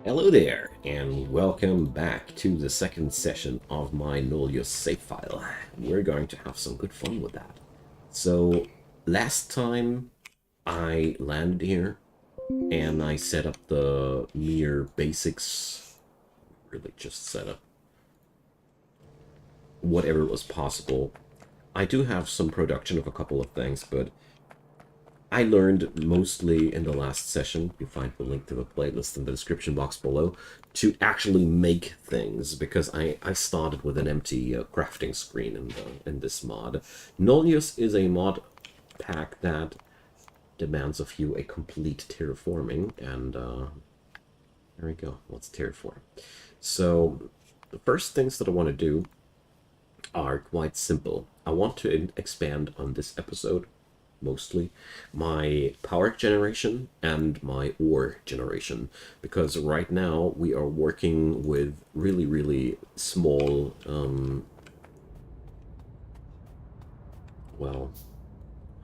Hello there, and welcome back to the second session of my NULLIUS save file. We're going to have some good fun with that. So, last time I landed here, and I set up the mere basics, really just set up whatever was possible. I do have some production of a couple of things, but I learned mostly in the last session, you find the link to the playlist in the description box below, to actually make things, because I started with an empty crafting screen in this mod. Nullius is a mod pack that demands of you a complete terraforming, and there we go, let's terraform. So the first things that I want to do are quite simple. I want to expand on this episode mostly my power generation and my ore generation, because right now we are working with really small well,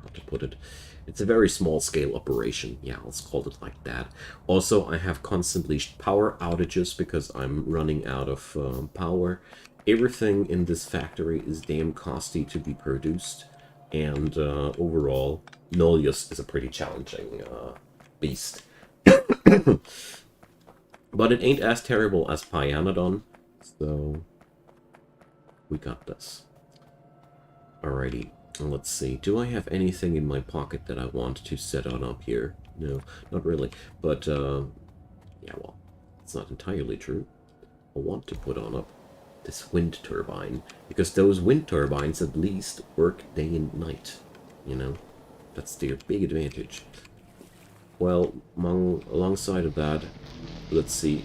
how to put it, it's a very small scale operation. Yeah, let's call it like that. Also, I have constantly power outages because I'm running out of power. Everything in this factory is damn costly to be produced, and overall, Nullius is a pretty challenging beast. But it ain't as terrible as Pyanodon, so we got this. Alrighty, let's see. Do I have anything in my pocket that I want to set on up here? No, not really. But, yeah, well, it's not entirely true. I want to put on up this wind turbine, because those wind turbines at least work day and night, you know? That's their big advantage. Well, alongside of that, let's see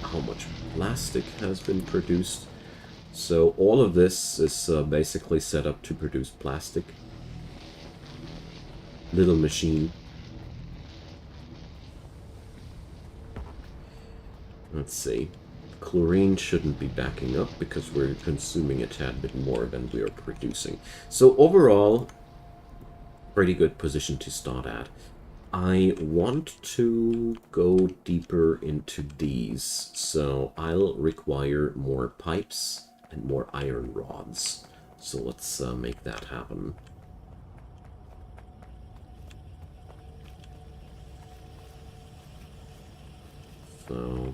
how much plastic has been produced. So all of this is basically set up to produce plastic. Little machine. Let's see. Chlorine shouldn't be backing up because we're consuming a tad bit more than we are producing. So overall, pretty good position to start at. I want to go deeper into these, so I'll require more pipes and more iron rods. So let's make that happen. So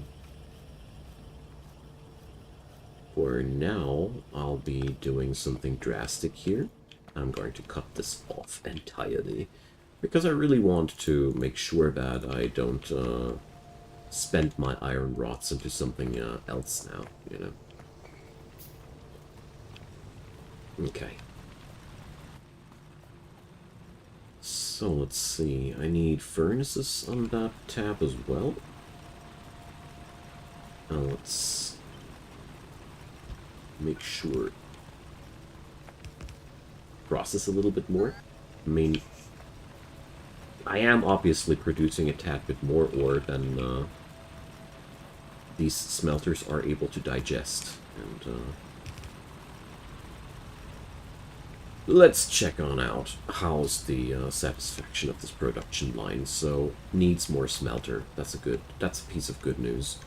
for now, I'll be doing something drastic here. I'm going to cut this off entirely, because I really want to make sure that I don't spend my iron rods into something else now, you know. Okay. So let's see, I need furnaces on that tab as well. Let's make sure. Process a little bit more. I mean, I am obviously producing a tad bit more ore than these smelters are able to digest. And let's check on out how's the satisfaction of this production line. So needs more smelter. That's a piece of good news.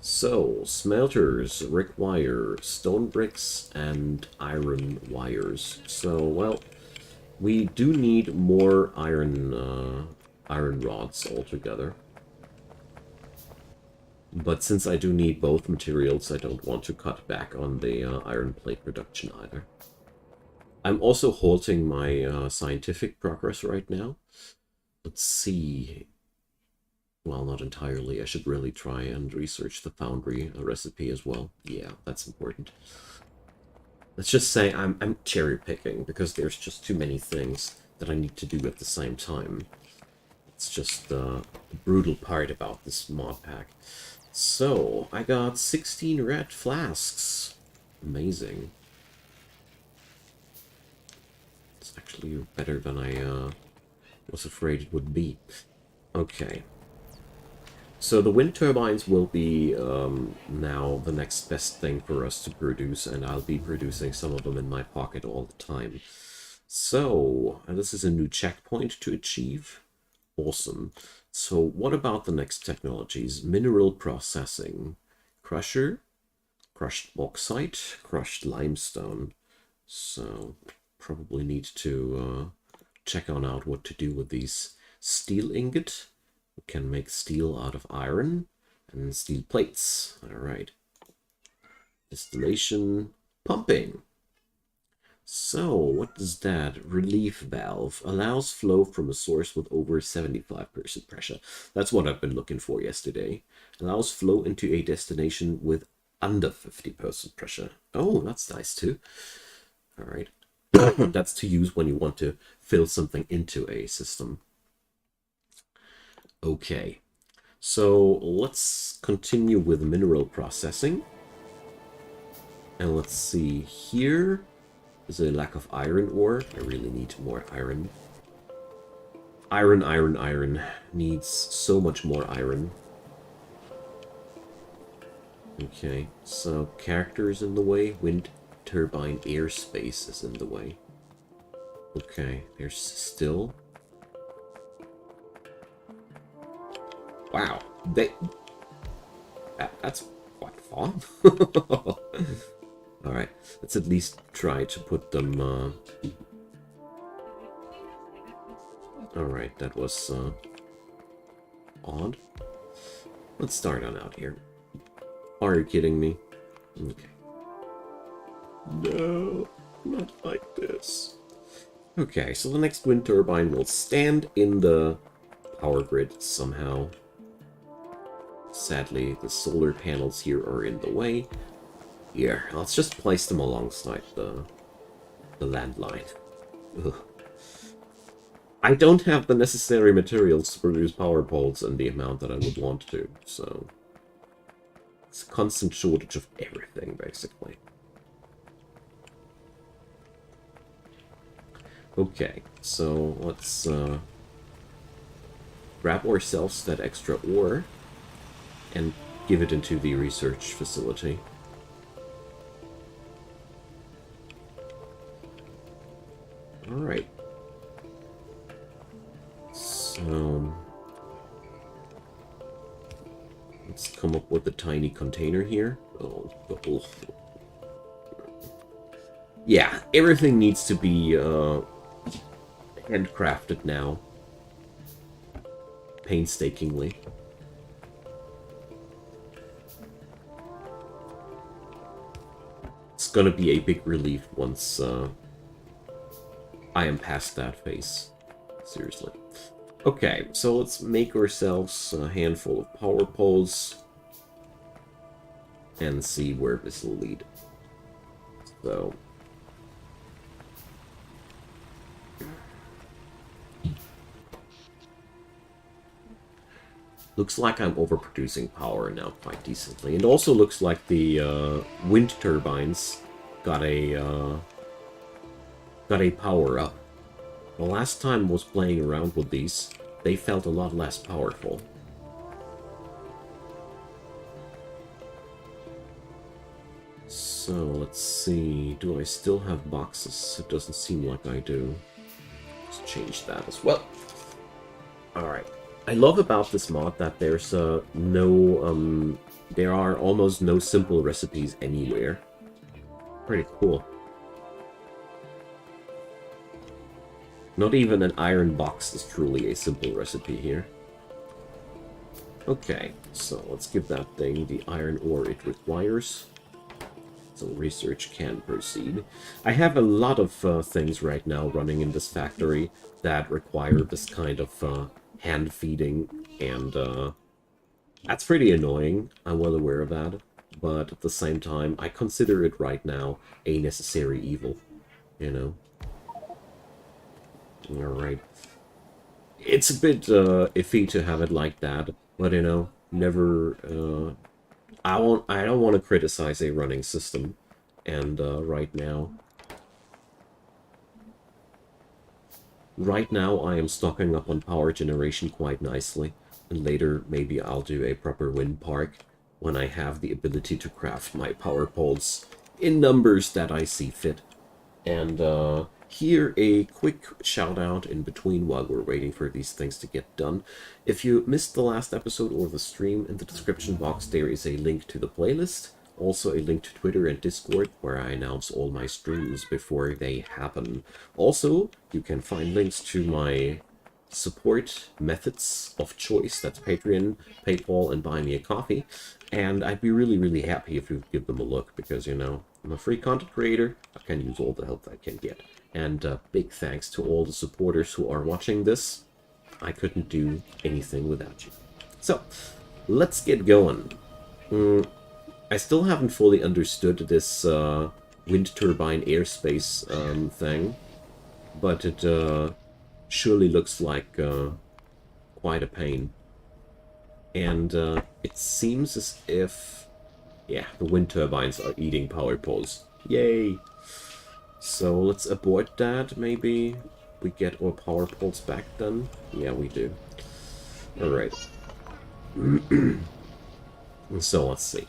So smelters require stone bricks and iron wires. So well, we do need more iron rods altogether. But since I do need both materials, I don't want to cut back on the iron plate production either. I'm also halting my scientific progress right now. Let's see. Well, not entirely. I should really try and research the foundry recipe as well. Yeah, that's important. Let's just say I'm cherry picking because there's just too many things that I need to do at the same time. It's just the brutal part about this mod pack. So, I got 16 red flasks. Amazing. It's actually better than I was afraid it would be. Okay. So the wind turbines will be now the next best thing for us to produce, and I'll be producing some of them in my pocket all the time. So, and this is a new checkpoint to achieve. Awesome. So what about the next technologies? Mineral processing. Crusher, crushed bauxite, crushed limestone. So probably need to check on out what to do with these. Steel ingot. We can make steel out of iron and steel plates. All right. Distillation, pumping. So, what does that? Relief valve allows flow from a source with over 75% pressure. That's what I've been looking for yesterday. Allows flow into a destination with under 50% pressure. Oh, that's nice too. All right. That's to use when you want to fill something into a system. Okay. So, let's continue with mineral processing. And let's see here. There's a lack of iron ore. I really need more iron. Iron. Needs so much more iron. Okay, so character is in the way. Wind turbine airspace is in the way. Okay, there's still... Wow, that's quite far. Alright, let's at least try to put them... Alright, that was odd. Let's start on out here. Are you kidding me? Okay. No, not like this. Okay, so the next wind turbine will stand in the power grid somehow. Sadly, the solar panels here are in the way. Here, let's just place them alongside the landline. Ugh. I don't have the necessary materials to produce power poles in the amount that I would want to, so... It's a constant shortage of everything, basically. Okay, so let's grab ourselves that extra ore and give it into the research facility. Alright. So... let's come up with a tiny container here. Oh. Yeah, everything needs to be handcrafted now. Painstakingly. It's gonna be a big relief once I am past that phase. Seriously. Okay, so let's make ourselves a handful of power poles and see where this will lead. So... looks like I'm overproducing power now quite decently. And also looks like the wind turbines got a power up. The last time I was playing around with these, they felt a lot less powerful. So, let's see. Do I still have boxes? It doesn't seem like I do. Let's change that as well. Alright. I love about this mod that there's there are almost no simple recipes anywhere. Pretty cool. Not even an iron box is truly a simple recipe here. Okay, so let's give that thing the iron ore it requires. So research can proceed. I have a lot of things right now running in this factory that require this kind of hand feeding, and that's pretty annoying. I'm well aware of that, but at the same time, I consider it right now a necessary evil, you know? Alright. It's a bit iffy to have it like that, but you know, never... I don't want to criticize a running system, and right now I am stocking up on power generation quite nicely, and later maybe I'll do a proper wind park when I have the ability to craft my power poles in numbers that I see fit. And Here, a quick shout out in between while we're waiting for these things to get done. If you missed the last episode or the stream, in the description box there is a link to the playlist. Also a link to Twitter and Discord, where I announce all my streams before they happen. Also, you can find links to my support methods of choice. That's Patreon, PayPal, and Buy Me a Coffee. And I'd be really, really happy if you give them a look, because, you know, I'm a free content creator. I can use all the help I can get. And big thanks to all the supporters who are watching this. I couldn't do anything without you. So, let's get going. I still haven't fully understood this wind turbine airspace thing, but it surely looks like quite a pain. And it seems as if, yeah, the wind turbines are eating power poles. Yay! So let's abort that, maybe. We get our power poles back then? Yeah, we do. Alright. So let's see.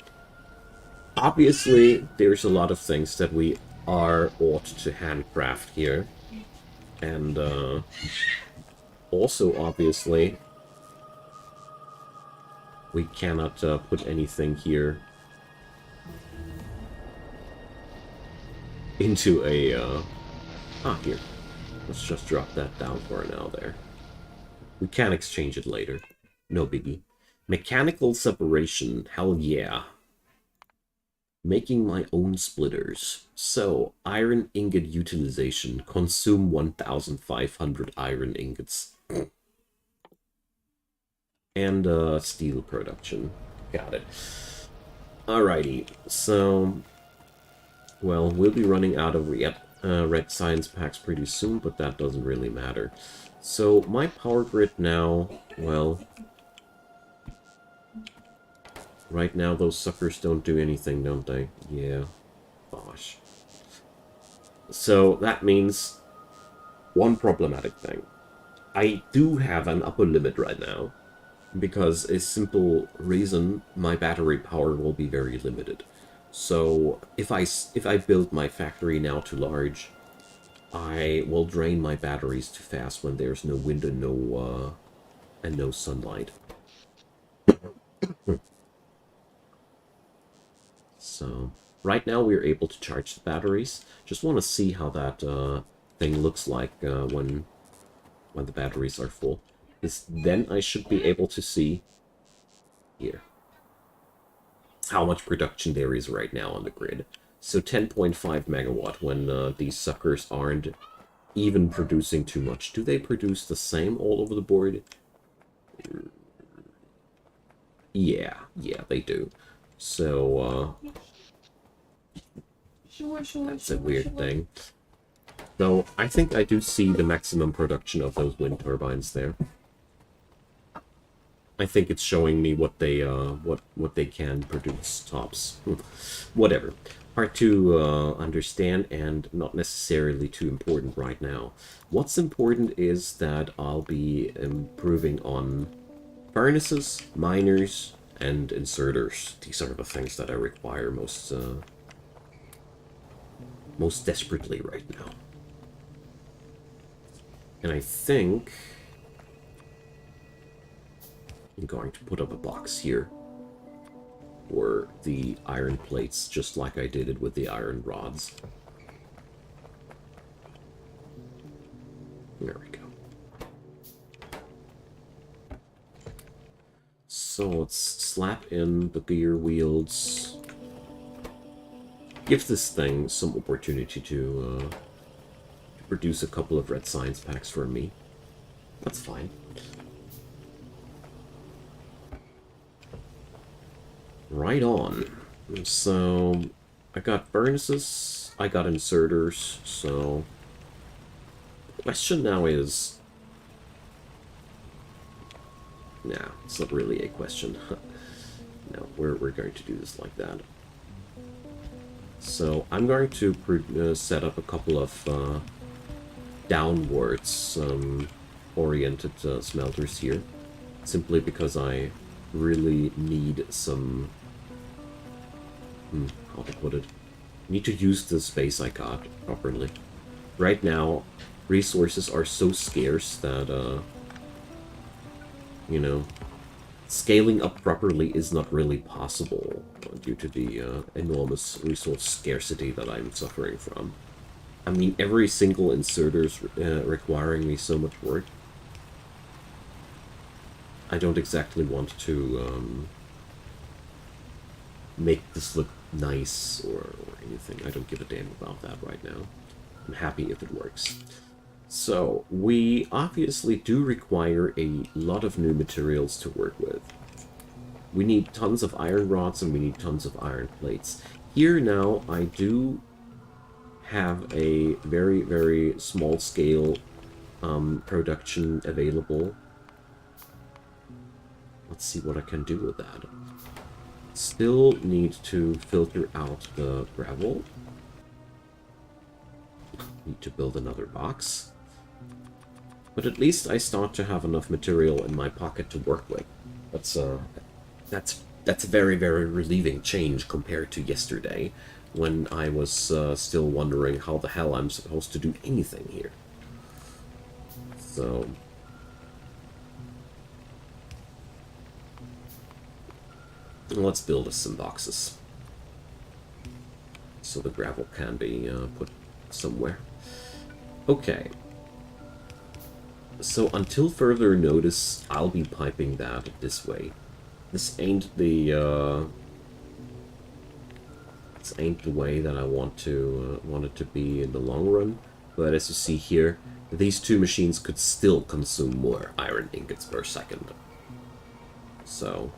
Obviously, there's a lot of things that we ought to handcraft here. And also, obviously, we cannot put anything here into a... here. Let's just drop that down for now there. We can exchange it later. No biggie. Mechanical separation. Hell yeah. Making my own splitters. So, iron ingot utilization. Consume 1,500 iron ingots. And steel production. Got it. Alrighty. So, well, we'll be running out of red science packs pretty soon, but that doesn't really matter. So, my power grid now, well... Right now, those suckers don't do anything, don't they? Yeah. Gosh. So, that means one problematic thing. I do have an upper limit right now, because a simple reason, my battery power will be very limited. So, if I build my factory now too large, I will drain my batteries too fast when there's no wind and no sunlight. So, right now we're able to charge the batteries. Just want to see how that thing looks like when the batteries are full. Then I should be able to see here how much production there is right now on the grid. So 10.5 megawatt when these suckers aren't even producing too much. Do they produce the same all over the board? Yeah, they do. So, that's a weird thing. So, I think I do see the maximum production of those wind turbines there. I think it's showing me what they what they can produce tops. Whatever. Hard to understand and not necessarily too important right now. What's important is that I'll be improving on furnaces, miners, and inserters. These are the things that I require most desperately right now. And I think I'm going to put up a box here for the iron plates, just like I did it with the iron rods. There we go. So let's slap in the gear wheels. Give this thing some opportunity to produce a couple of red science packs for me. That's fine. Right on. So I got furnaces, I got inserters, so the question now is... Nah, it's not really a question. No, we're going to do this like that. So I'm going to set up a couple of downwards oriented smelters here, simply because I really need some... how to put it? Need to use the space I got properly. Right now, resources are so scarce that, you know, scaling up properly is not really possible due to the enormous resource scarcity that I'm suffering from. I mean, every single inserter is requiring me so much work. I don't exactly want to make this look nice or anything. I don't give a damn about that right now. I'm happy if it works. So, we obviously do require a lot of new materials to work with. We need tons of iron rods and we need tons of iron plates. Here now, I do have a very, very small scale production available. Let's see what I can do with that. Still need to filter out the gravel. Need to build another box. But at least I start to have enough material in my pocket to work with. That's a very, very relieving change compared to yesterday, when I was still wondering how the hell I'm supposed to do anything here. So... let's build us some boxes. So the gravel can be put somewhere. Okay. So until further notice, I'll be piping that this way. This ain't the way that I want it to be in the long run. But as you see here, these two machines could still consume more iron ingots per second. So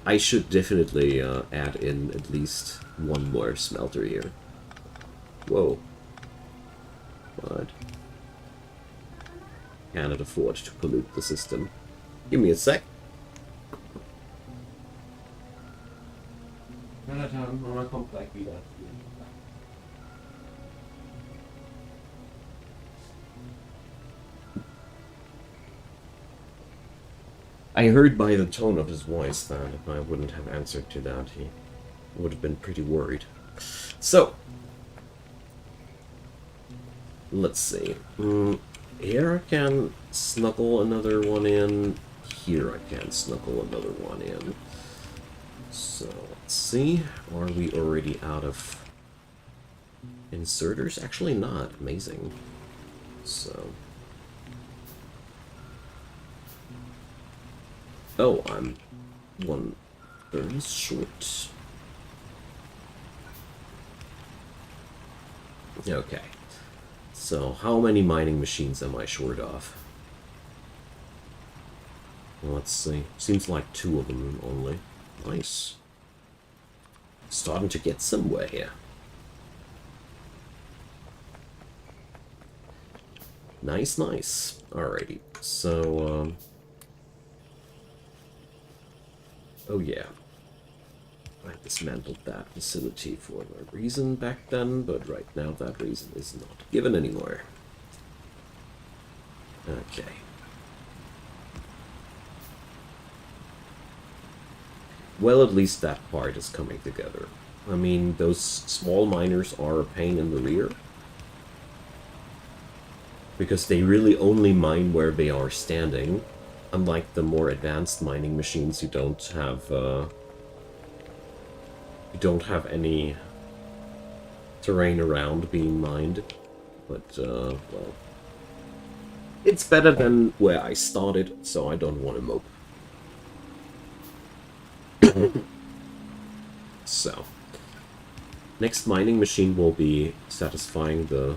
I should definitely add in at least one more smelter here. Whoa. But cannot afford to pollute the system. Give me a sec. I heard by the tone of his voice that if I wouldn't have answered to that, he would have been pretty worried. So, let's see. Here I can snuggle another one in. Here I can snuggle another one in. So, let's see. Are we already out of inserters? Actually not. Amazing. So... oh, I'm 1/3 short. Okay. So, how many mining machines am I short of? Well, let's see. Seems like 2 of them only. Nice. Starting to get somewhere here. Nice, nice. Alrighty. So, oh yeah. I dismantled that facility for a reason back then, but right now that reason is not given anymore. Okay. Well, at least that part is coming together. I mean, those small miners are a pain in the rear, because they really only mine where they are standing. Unlike the more advanced mining machines, you don't have any terrain around being mined. But, well, it's better than where I started, so I don't want to mope. So, next mining machine will be satisfying the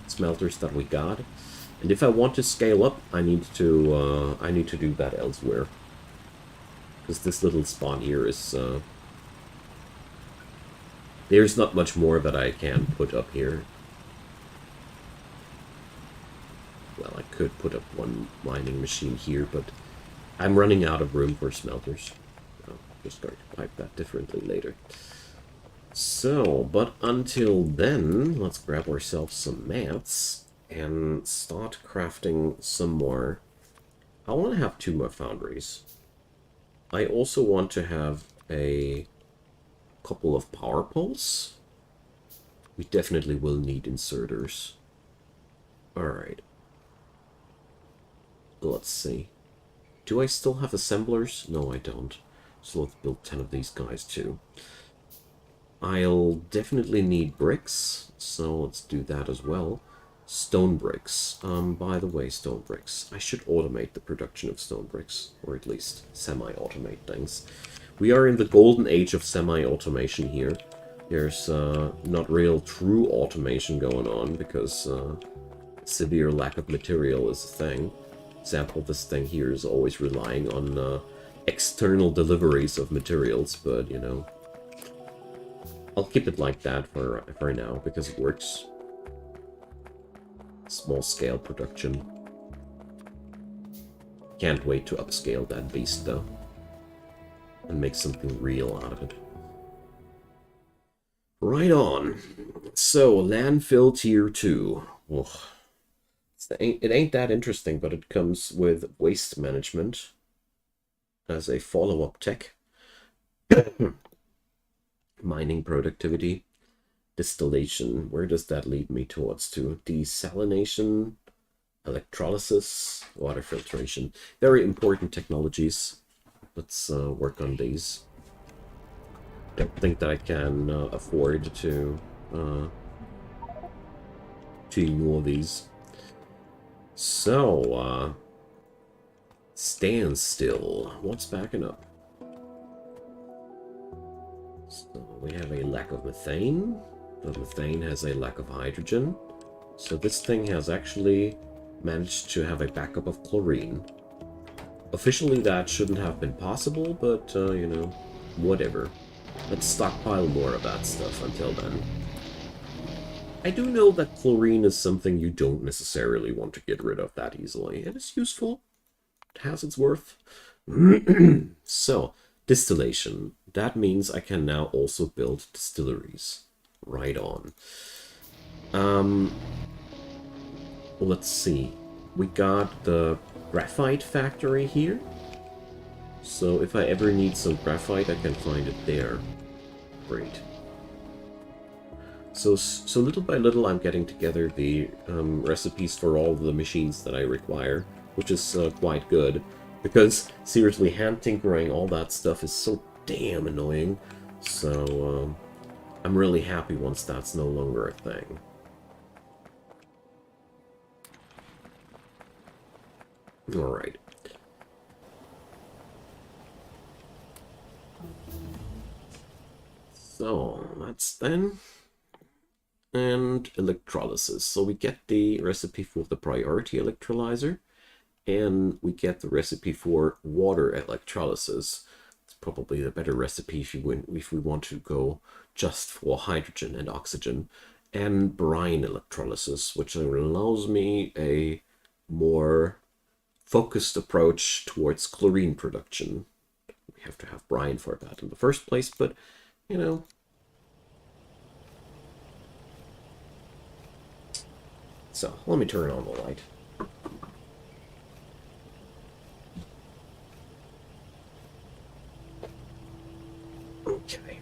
smelters that we got. And if I want to scale up, I need to do that elsewhere. Because this little spawn here is, there's not much more that I can put up here. Well, I could put up one mining machine here, but I'm running out of room for smelters. I'll just going to pipe that differently later. So, but until then, let's grab ourselves some mats and start crafting some more. I want to have 2 more foundries. I also want to have a couple of power poles. We definitely will need inserters. Alright. Let's see. Do I still have assemblers? No, I don't. So let's build 10 of these guys too. I'll definitely need bricks, so let's do that as well. Stone bricks. By the way, stone bricks. I should automate the production of stone bricks, or at least semi-automate things. We are in the golden age of semi-automation here. There's not real true automation going on, because severe lack of material is a thing. Example, this thing here is always relying on external deliveries of materials, but, you know, I'll keep it like that for now, because it works. Small-scale production. Can't wait to upscale that beast, though. And make something real out of it. Right on. So, landfill tier 2. Ugh. It ain't that interesting, but it comes with waste management as a follow-up tech. Mining productivity. Distillation. Where does that lead me towards to? Desalination, electrolysis, water filtration. Very important technologies. Let's work on these. I don't think that I can afford to ignore these. So, stand still. What's backing up? So we have a lack of methane. The methane has a lack of hydrogen. So this thing has actually managed to have a backup of chlorine. Officially that shouldn't have been possible, but, you know, whatever. Let's stockpile more of that stuff until then. I do know that chlorine is something you don't necessarily want to get rid of that easily. It is useful. It has its worth. So, distillation. That means I can now also build distilleries. Right on. Let's see. We got the graphite factory here. So if I ever need some graphite, I can find it there. Great. So little by little, I'm getting together the recipes for all the machines that I require, which is quite good. Because, seriously, hand tinkering all that stuff is so damn annoying. So, I'm really happy once that's no longer a thing. Alright. So, that's then. And electrolysis. So we get the recipe for the priority electrolyzer. And we get the recipe for water electrolysis. It's probably the better recipe if we want to go just for hydrogen and oxygen. And brine electrolysis, which allows me a more focused approach towards chlorine production. We have to have brine for that in the first place, but, you know. So, let me turn on the light. Okay.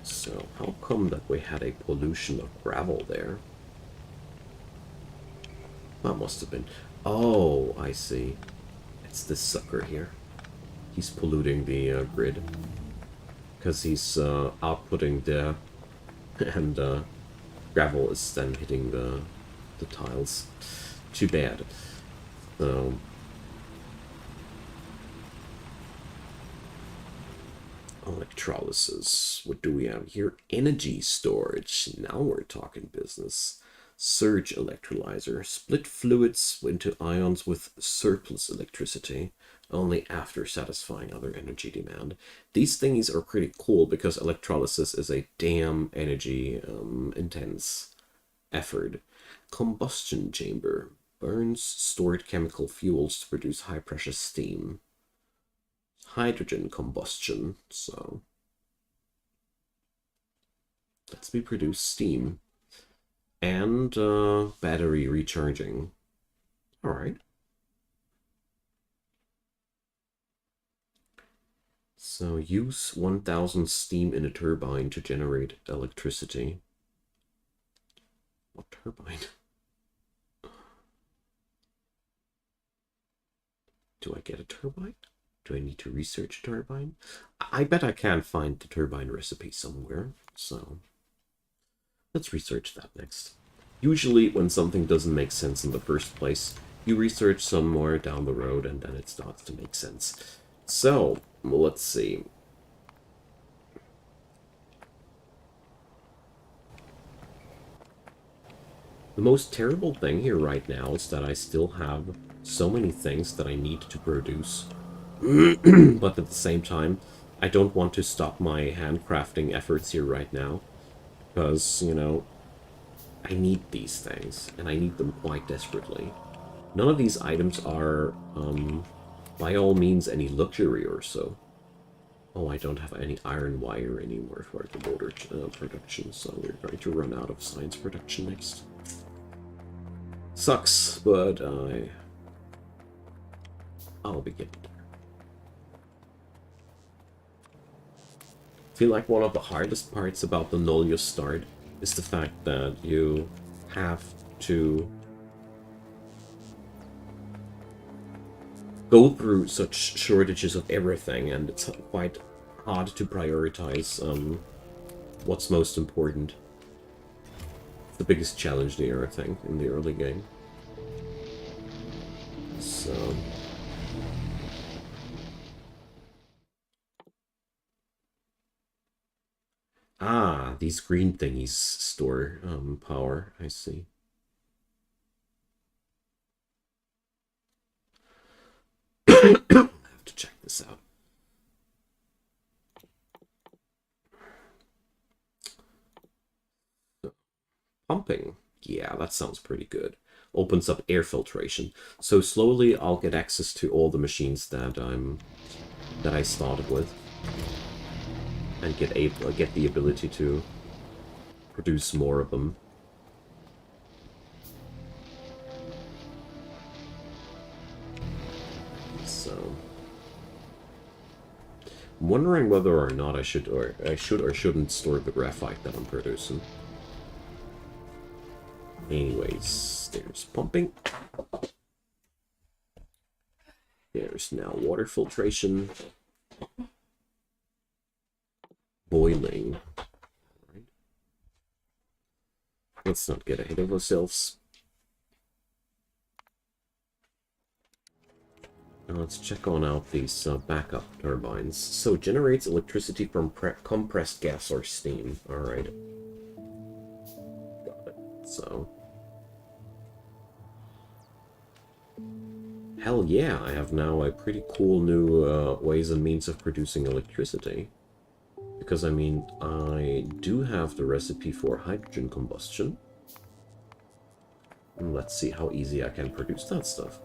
So, how come that we had a pollution of gravel there? That must have been... Oh, I see. It's this sucker here. He's polluting the grid. Because he's outputting the... and gravel is then hitting the tiles. Too bad. So... electrolysis. What do we have here? Energy storage. Now we're talking business. Surge electrolyzer. Split fluids into ions with surplus electricity, only after satisfying other energy demand. These things are pretty cool because electrolysis is a damn energy intense effort. Combustion chamber. Burns stored chemical fuels to produce high pressure steam. Hydrogen combustion, so lets me produce steam and battery recharging. All right. So use 1000 steam in a turbine to generate electricity. What turbine? Do I get a turbine? Do I need to research a turbine? I bet I can find the turbine recipe somewhere, so let's research that next. Usually when something doesn't make sense in the first place, you research some more down the road and then it starts to make sense. So, let's see. The most terrible thing here right now is that I still have so many things that I need to produce. But at the same time, I don't want to stop my handcrafting efforts here right now. Because, you know, I need these things, and I need them quite desperately. None of these items are, by all means, any luxury or so. Oh, I don't have any iron wire anymore for the motor production, so we're going to run out of science production next. Sucks, but I'll be getting there. I feel like one of the hardest parts about the Nullius start is the fact that you have to go through such shortages of everything, and it's quite hard to prioritize what's most important. The biggest challenge there, I think, in the early game. So these green thingies store power, I see. I have to check this out. So, pumping. Yeah, that sounds pretty good. Opens up air filtration. So slowly I'll get access to all the machines that I started with. And get the ability to produce more of them. So I'm wondering whether or not I should or shouldn't store the graphite that I'm producing. Anyways, there's pumping. There's now water filtration. Boiling. Right. Let's not get ahead of ourselves. Now let's check on out these backup turbines. So it generates electricity from compressed gas or steam. Alright. Got it. So hell yeah, I have now a pretty cool new ways and means of producing electricity. Because, I mean, I do have the recipe for hydrogen combustion. And let's see how easy I can produce that stuff.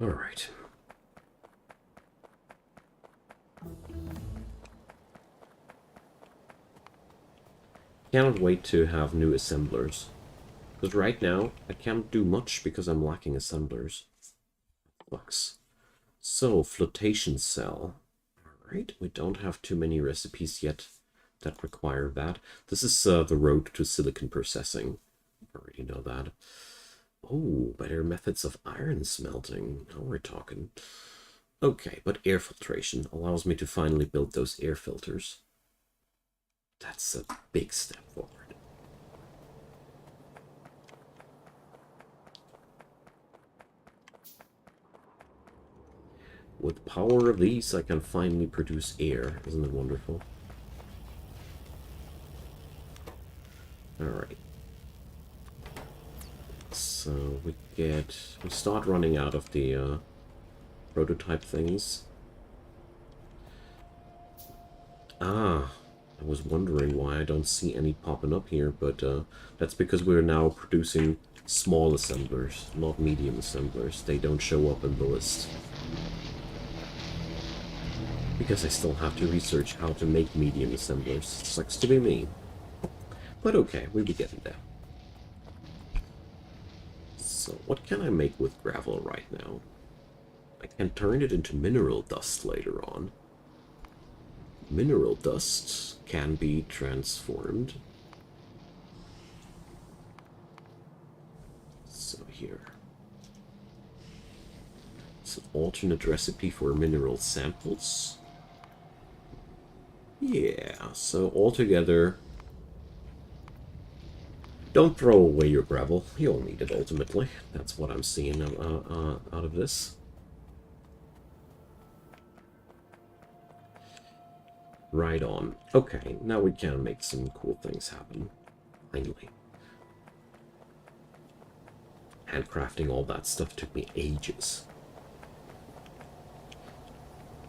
Alright. Cannot wait to have new assemblers. Because right now, I can't do much because I'm lacking assemblers. Bucks. So, flotation cell. Alright, we don't have too many recipes yet that require that. This is the road to silicon processing. I already know that. Oh, better methods of iron smelting. Now we're talking. Okay, but air filtration allows me to finally build those air filters. That's a big step forward. With the power of these, I can finally produce air. Isn't it wonderful? Alright. So we start running out of the prototype things. I was wondering why I don't see any popping up here, but that's because we're now producing small assemblers, not medium assemblers. They don't show up in the list. Because I still have to research how to make medium assemblers. Sucks to be me. But okay, we'll be getting there. So what can I make with gravel right now? I can turn it into mineral dust later on. Mineral dust can be transformed. So here. It's an alternate recipe for mineral samples. Yeah, so altogether, don't throw away your gravel. You'll need it ultimately. That's what I'm seeing out of this. Right on. Okay, now we can make some cool things happen. Finally. Handcrafting all that stuff took me ages.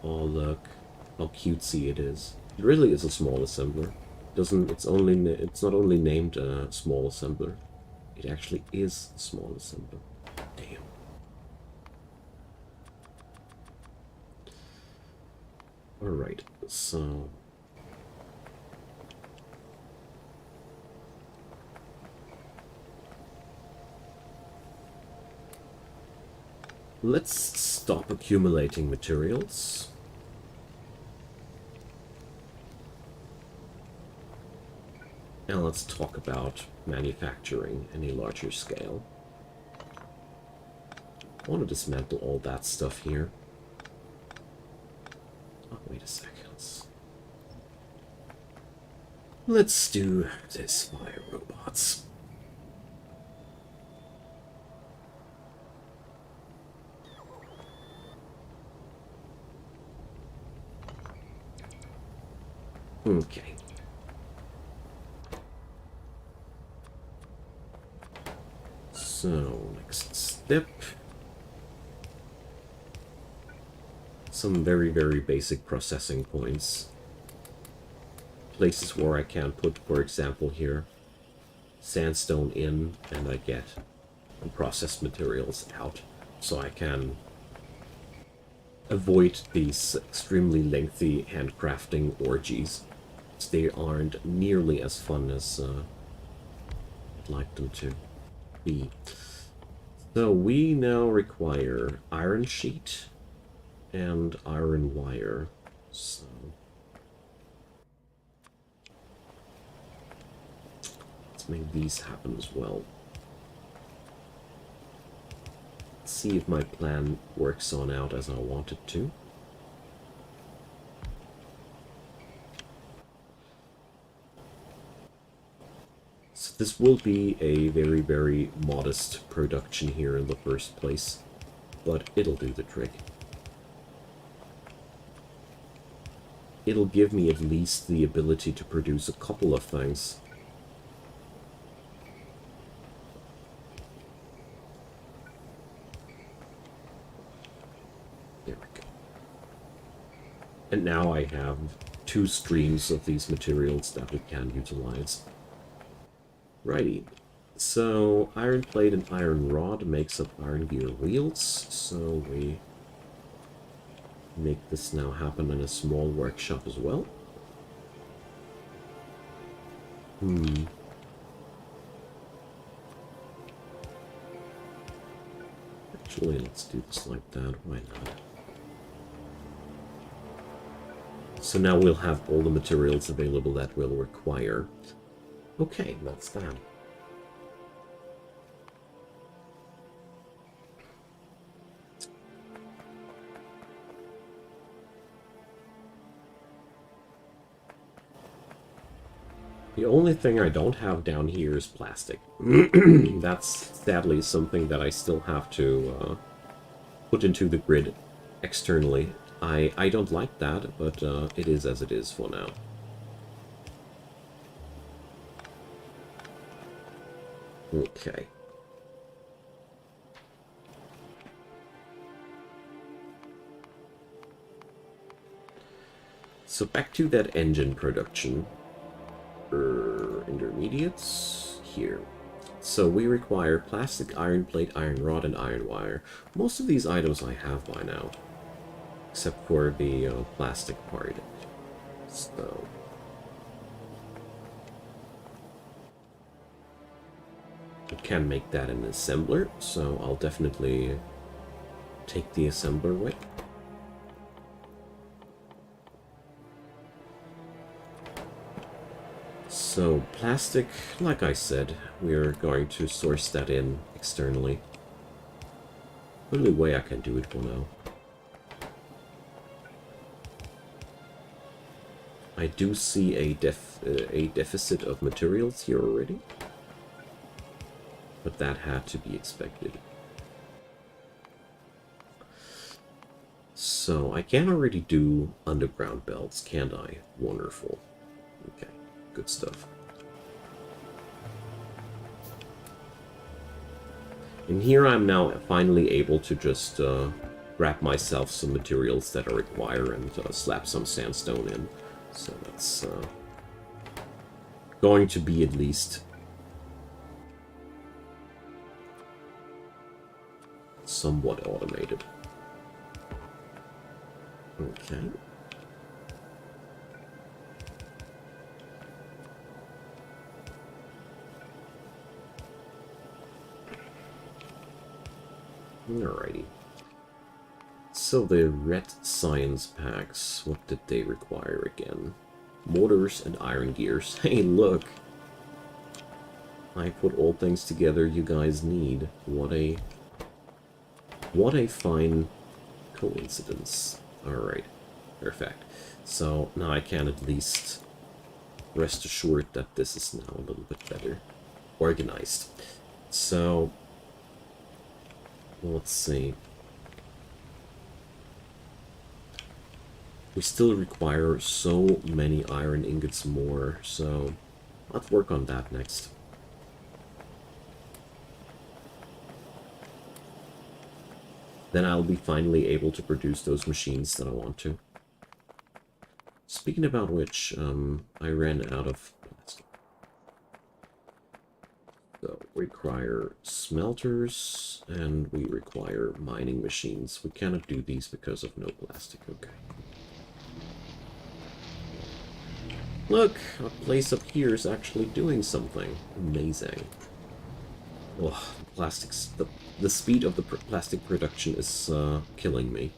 Oh, look how cutesy it is. It really is a small assembler. It's not only named a small assembler, it actually is a small assembler. Damn. Alright, so let's stop accumulating materials. Now let's talk about manufacturing any larger scale. I want to dismantle all that stuff here. Oh, wait a second. Let's do this via robots. Okay. So, next step. Some very, very basic processing points. Places where I can put, for example, here, sandstone in, and I get processed materials out. So I can avoid these extremely lengthy handcrafting orgies. They aren't nearly as fun as I'd like them to be. So we now require iron sheet and iron wire. So let's make these happen as well. Let's see if my plan works on out as I want it to. So this will be a very, very modest production here in the first place, but it'll do the trick. It'll give me at least the ability to produce a couple of things. There we go. And now I have 2 streams of these materials that we can utilize. Righty. So, iron plate and iron rod makes up iron gear wheels. So we make this now happen in a small workshop as well. Actually, let's do this like that. Why not? So now we'll have all the materials available that we'll require. Okay, that's that. The only thing I don't have down here is plastic. That's sadly something that I still have to put into the grid externally. I don't like that, but it is as it is for now. Okay. So back to that engine production. Intermediates here. So we require plastic, iron plate, iron rod, and iron wire. Most of these items I have by now, except for the plastic part. So can make that an assembler, so I'll definitely take the assembler way. So, plastic, like I said, we're going to source that in externally. Only way I can do it for now. I do see a deficit of materials here already, but that had to be expected. So, I can already do underground belts, can't I? Wonderful. Okay, good stuff. And here I'm now finally able to just grab myself some materials that I require and slap some sandstone in. So that's going to be at least somewhat automated. Okay. Alrighty. So the red science packs, what did they require again? Motors and iron gears. Hey, look! I put all things together you guys need. What a fine coincidence. Alright, perfect. So now I can at least rest assured that this is now a little bit better organized. So let's see. We still require so many iron ingots more, so let's work on that next. Then I'll be finally able to produce those machines that I want to. Speaking about which, I ran out of plastic. So, we require smelters, and we require mining machines. We cannot do these because of no plastic, okay. Look, a place up here is actually doing something. Amazing. Oh, plastics. The speed of the plastic production is killing me.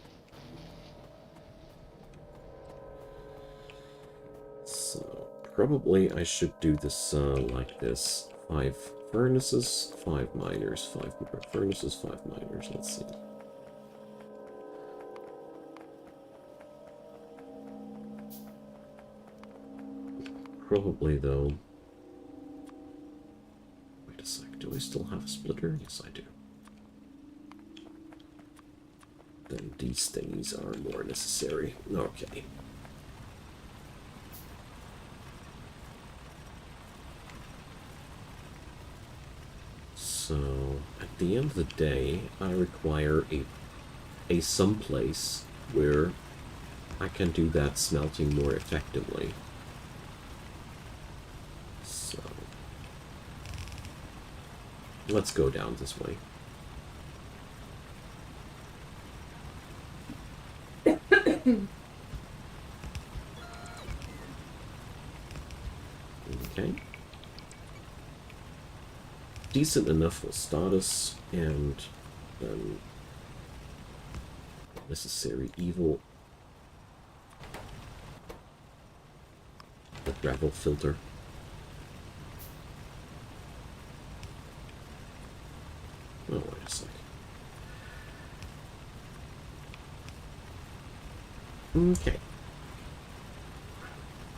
So, probably I should do this like this. 5 furnaces, 5 miners, 5 furnaces, 5 miners. Let's see. Probably, though. Wait a sec, do I still have a splitter? Yes, I do. Then these thingies are more necessary. Okay. So, at the end of the day, I require a someplace where I can do that smelting more effectively. So, let's go down this way. Okay. Decent enough for status, and then necessary evil. The gravel filter. Oh, wait a sec. Okay.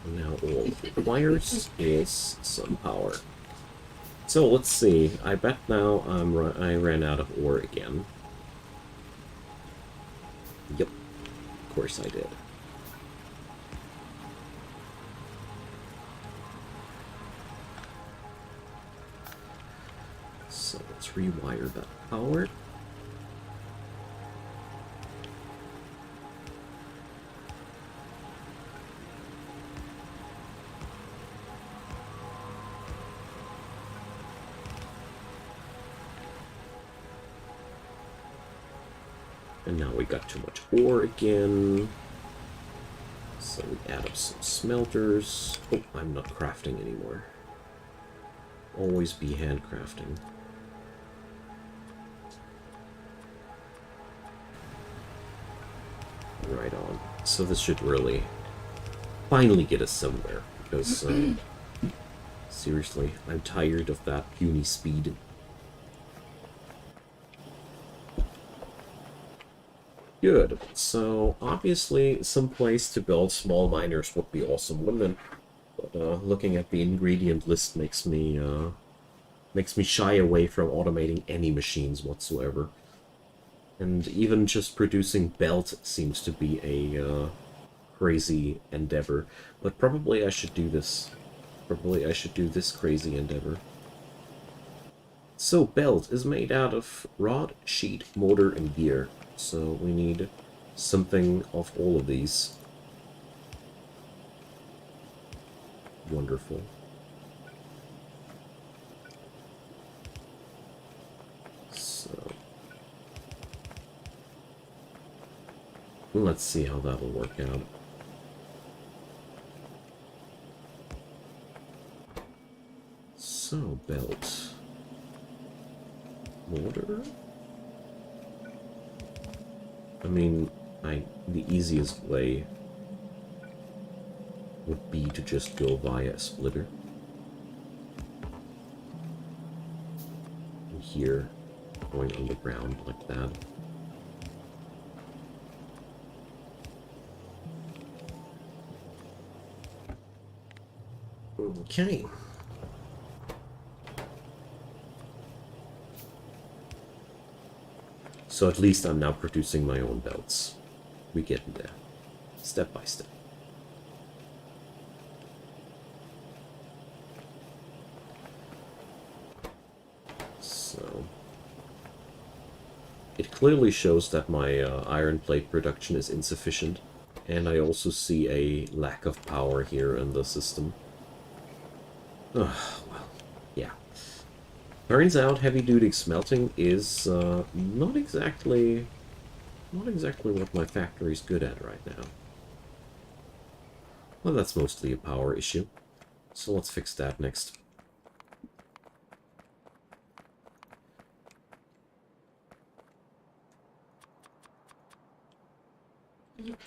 Now all it requires is some power. So let's see. I bet now I ran out of ore again. Yep. Of course I did. So let's rewire that power. And now we got too much ore again. So we add up some smelters. Oh, I'm not crafting anymore. Always be handcrafting. Right on. So this should really finally get us somewhere, because seriously, I'm tired of that puny speed. Good. So obviously, some place to build small miners would be awesome, wouldn't it? But looking at the ingredient list makes me shy away from automating any machines whatsoever. And even just producing belt seems to be a crazy endeavor. But probably I should do this. Probably I should do this crazy endeavor. So belt is made out of rod, sheet, motor, and gear. So we need something of all of these. Wonderful. So let's see how that'll work out. So belt. Motor? I mean, the easiest way would be to just go via a splitter. And here, going underground like that. Okay. So at least I'm now producing my own belts. We get there, step by step. So it clearly shows that my iron plate production is insufficient, and I also see a lack of power here in the system. Well, yeah. Turns out heavy-duty smelting is not exactly what my factory's good at right now. Well, that's mostly a power issue, so let's fix that next.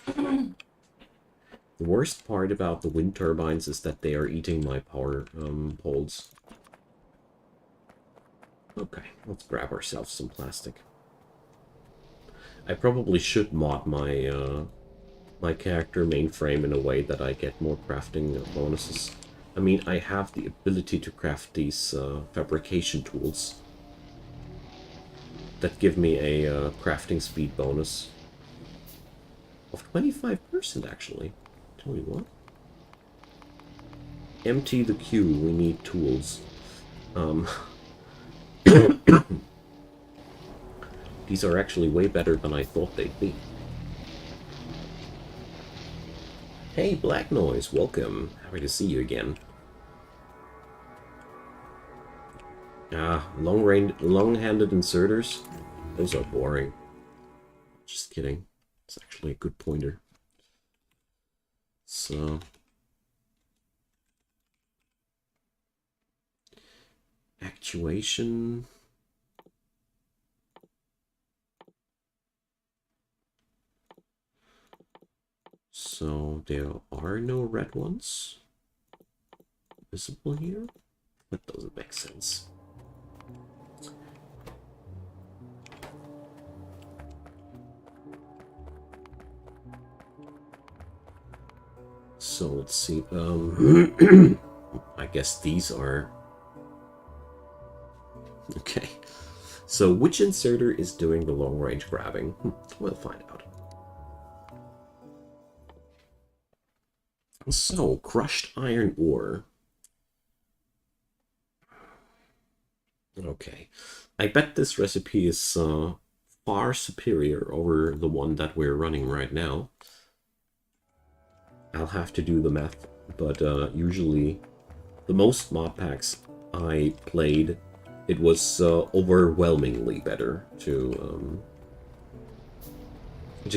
The worst part about the wind turbines is that they are eating my power poles. Okay, let's grab ourselves some plastic. I probably should mod my my character mainframe in a way that I get more crafting bonuses. I mean, I have the ability to craft these fabrication tools that give me a crafting speed bonus of 25%, actually. Tell me what. Empty the queue, we need tools. These are actually way better than I thought they'd be. Hey, Black Noise, welcome. Happy to see you again. Long-handed inserters? Those are boring. Just kidding. It's actually a good pointer. So... actuation... So there are no red ones visible here? That doesn't make sense. So let's see. I guess these are... okay. So which inserter is doing the long-range grabbing? We'll find out. So, crushed iron ore. Okay. I bet this recipe is far superior over the one that we're running right now. I'll have to do the math, but usually the most mod packs I played, it was overwhelmingly better to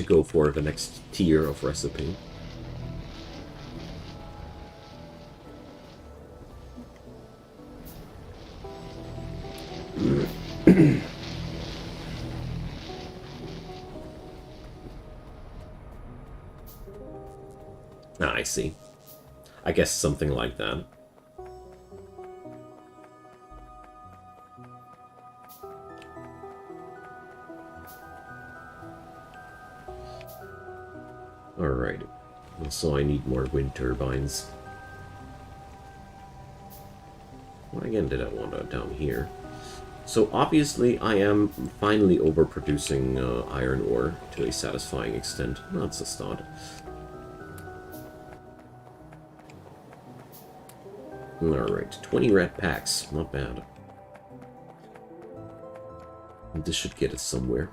go for the next tier of recipe. Ah, I see. I guess something like that. Alright. So I need more wind turbines. What again did I want down here? So obviously I am finally overproducing iron ore to a satisfying extent. That's a start. Alright, 20 red packs. Not bad. This should get us somewhere.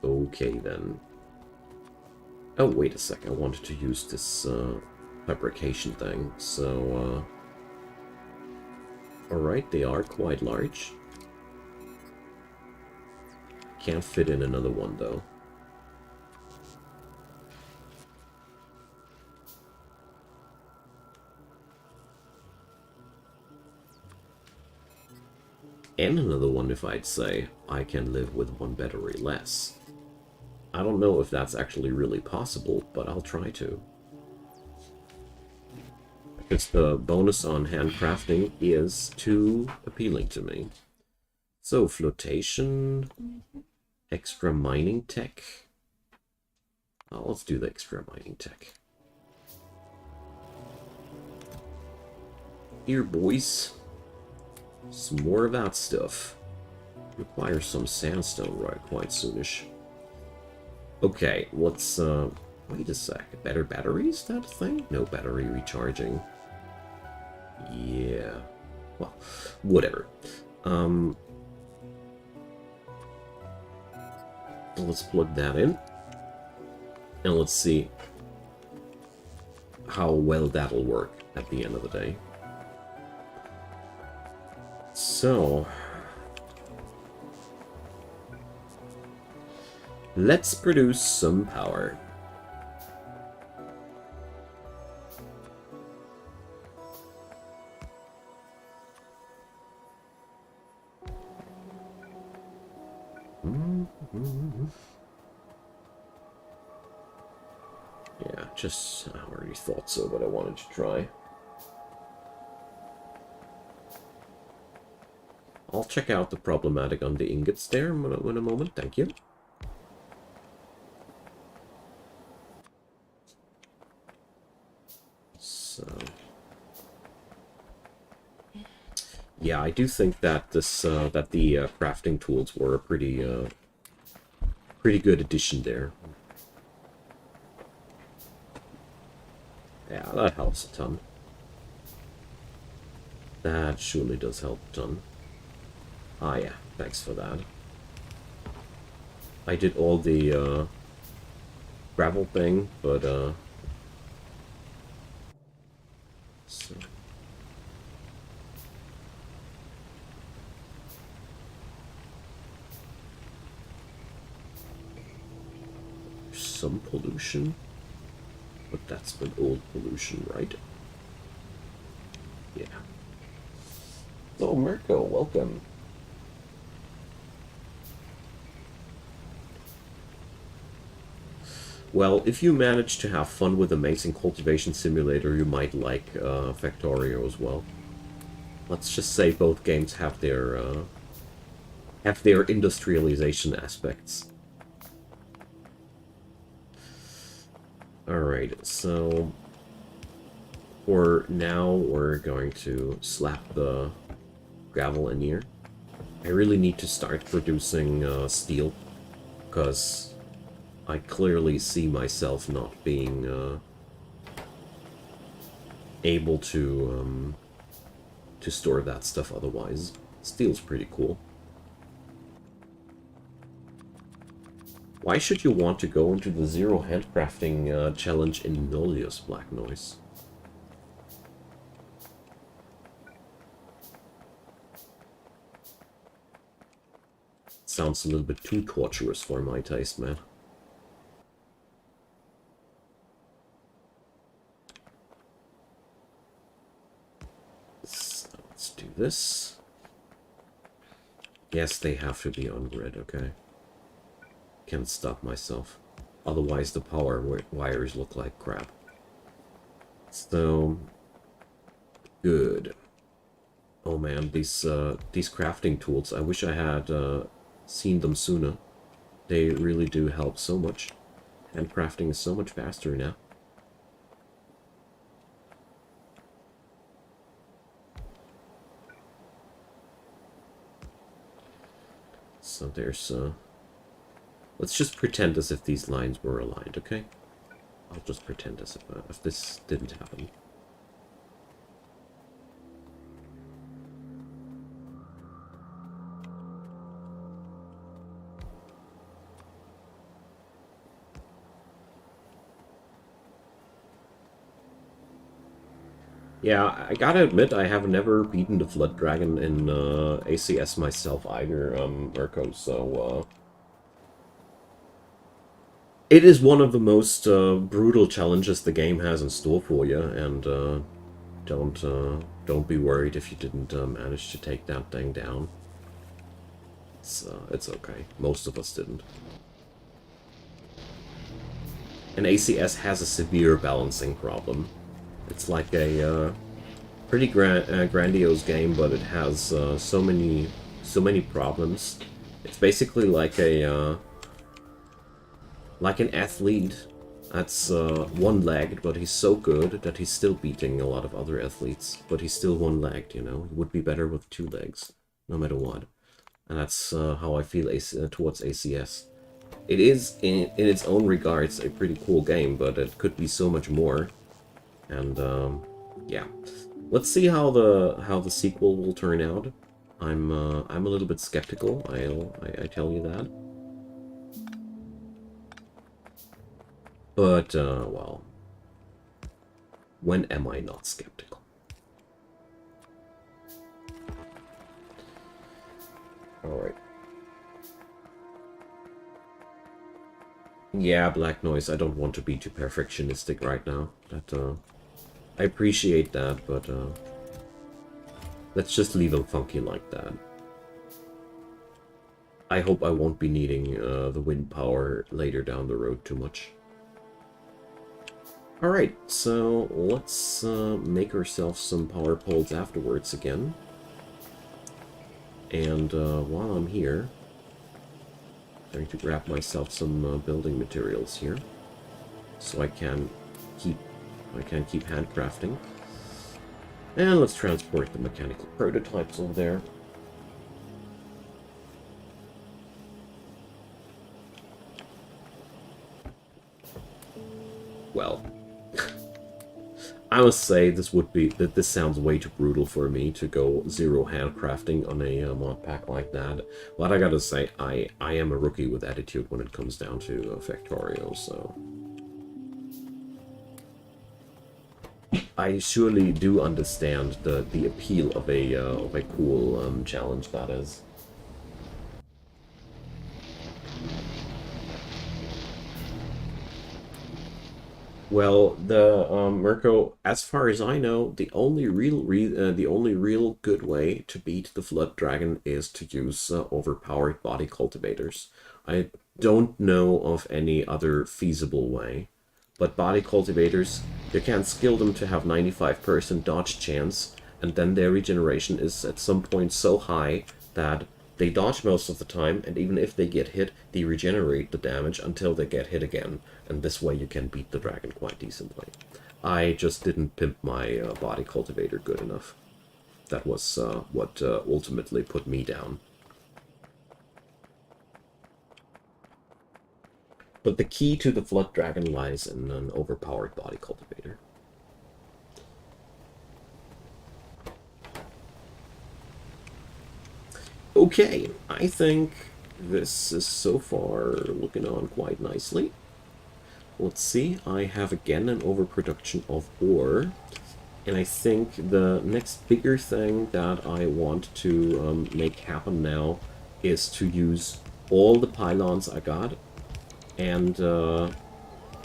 Okay, then. Oh, wait a sec. I wanted to use this fabrication thing. So, alright, they are quite large. Can't fit in another one, though. And another one if I'd say I can live with one battery less. I don't know if that's actually really possible, but I'll try to. Because the bonus on handcrafting is too appealing to me. So, flotation, extra mining tech. Oh, let's do the extra mining tech. Here, boys. Some more of that stuff. Requires some sandstone right quite soonish. Okay, let's, wait a sec. Better batteries, that thing? No battery recharging. Yeah. Well, whatever. Let's plug that in. And let's see how well that'll work at the end of the day. So, let's produce some power. Yeah, just, I already thought so, but I wanted to try. I'll check out the problematic on the ingots there in a moment, thank you. So, yeah, I do think that this that the crafting tools were a pretty good addition there. Yeah, that helps a ton. That surely does help a ton. Ah, yeah, thanks for that. I did all the gravel thing, but so. Some pollution, but that's been old pollution, right? Yeah. Oh, Mirko, welcome. Well, if you manage to have fun with Amazing Cultivation Simulator, you might like Factorio as well. Let's just say both games have their industrialization aspects. Alright, so for now we're going to slap the gravel in here. I really need to start producing steel, because I clearly see myself not being able to store that stuff otherwise. Steel's pretty cool. Why should you want to go into the Zero Handcrafting challenge in Nullius, Black Noise? Sounds a little bit too torturous for my taste, man. So let's do this. Yes, they have to be on grid, okay. Can't stop myself. Otherwise the power wires look like crap. So, good. Oh man, these crafting tools, I wish I had seen them sooner. They really do help so much. And crafting is so much faster now. So there's, let's just pretend as if these lines were aligned, okay? I'll just pretend as if this didn't happen. Yeah, I gotta admit, I have never beaten the Flood Dragon in ACS myself either, Mirko, so, it is one of the most brutal challenges the game has in store for you, and don't be worried if you didn't manage to take that thing down. It's okay. Most of us didn't. And ACS has a severe balancing problem. It's like a pretty grandiose game, but it has so many problems. It's basically like an athlete that's one-legged, but he's so good that he's still beating a lot of other athletes. But he's still one-legged, you know? He would be better with two legs, no matter what. And that's how I feel towards ACS. It is, in its own regards, a pretty cool game, but it could be so much more. And, yeah. Let's see how the sequel will turn out. I'm a little bit skeptical, I tell you that. But, well, when am I not skeptical? Alright. Yeah, Black Noise, I don't want to be too perfectionistic right now. I appreciate that, but, let's just leave them funky like that. I hope I won't be needing the wind power later down the road too much. Alright, so let's make ourselves some power poles afterwards again. And while I'm here, I'm going to grab myself some building materials here, so I can keep handcrafting. And let's transport the mechanical prototypes over there. Well, I must say this sounds way too brutal for me to go zero handcrafting on a mod pack like that. But I gotta say, I am a rookie with attitude when it comes down to Factorio, so I surely do understand the appeal of a cool challenge that is. Well, the Mirko, as far as I know, the only real good way to beat the Flood Dragon is to use overpowered body cultivators. I don't know of any other feasible way. But body cultivators, you can skill them to have 95% dodge chance, and then their regeneration is at some point so high that they dodge most of the time, and even if they get hit, they regenerate the damage until they get hit again, and this way you can beat the dragon quite decently. I just didn't pimp my body cultivator good enough. That was what ultimately put me down. But the key to the Flood Dragon lies in an overpowered body cultivator. Okay, I think this is so far looking on quite nicely. Let's see, I have again an overproduction of ore. And I think the next bigger thing that I want to make happen now is to use all the pylons I got and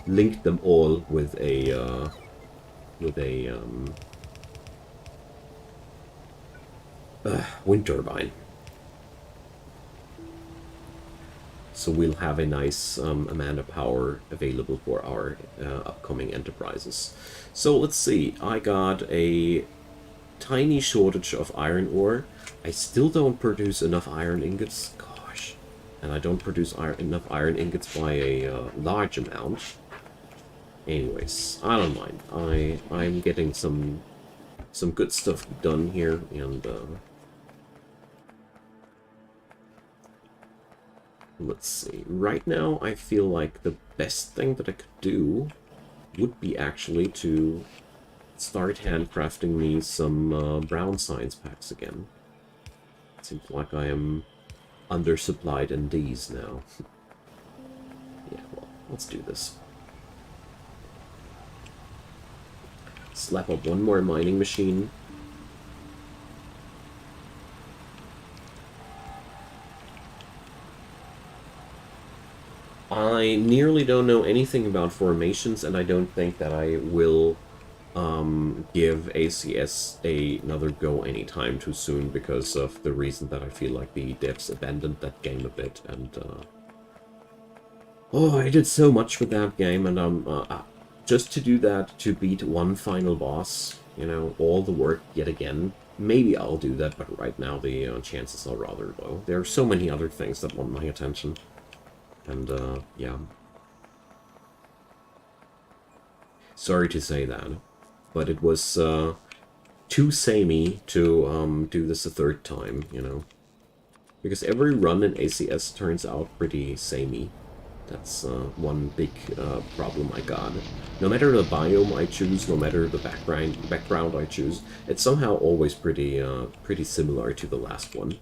link them all with a wind turbine. So we'll have a nice amount of power available for our upcoming enterprises. So let's see, I got a tiny shortage of iron ore. I still don't produce enough iron ingots. Gosh. And I don't produce enough iron ingots by a large amount. Anyways, I don't mind. I'm getting some good stuff done here, and let's see. Right now, I feel like the best thing that I could do would be actually to start handcrafting me some brown science packs again. It seems like I am undersupplied in these now. Yeah, well, let's do this. Slap up one more mining machine. I nearly don't know anything about formations, and I don't think that I will give ACS another go anytime too soon, because of the reason that I feel like the devs abandoned that game a bit, and oh, I did so much with that game, and just to do that, to beat one final boss, you know, all the work yet again. Maybe I'll do that, but right now the chances are rather low. There are so many other things that want my attention. And, yeah. Sorry to say that. But it was, too samey to, do this a third time, you know. Because every run in ACS turns out pretty samey. That's, one big, problem I got. No matter the biome I choose, no matter the background I choose, it's somehow always pretty, pretty similar to the last one.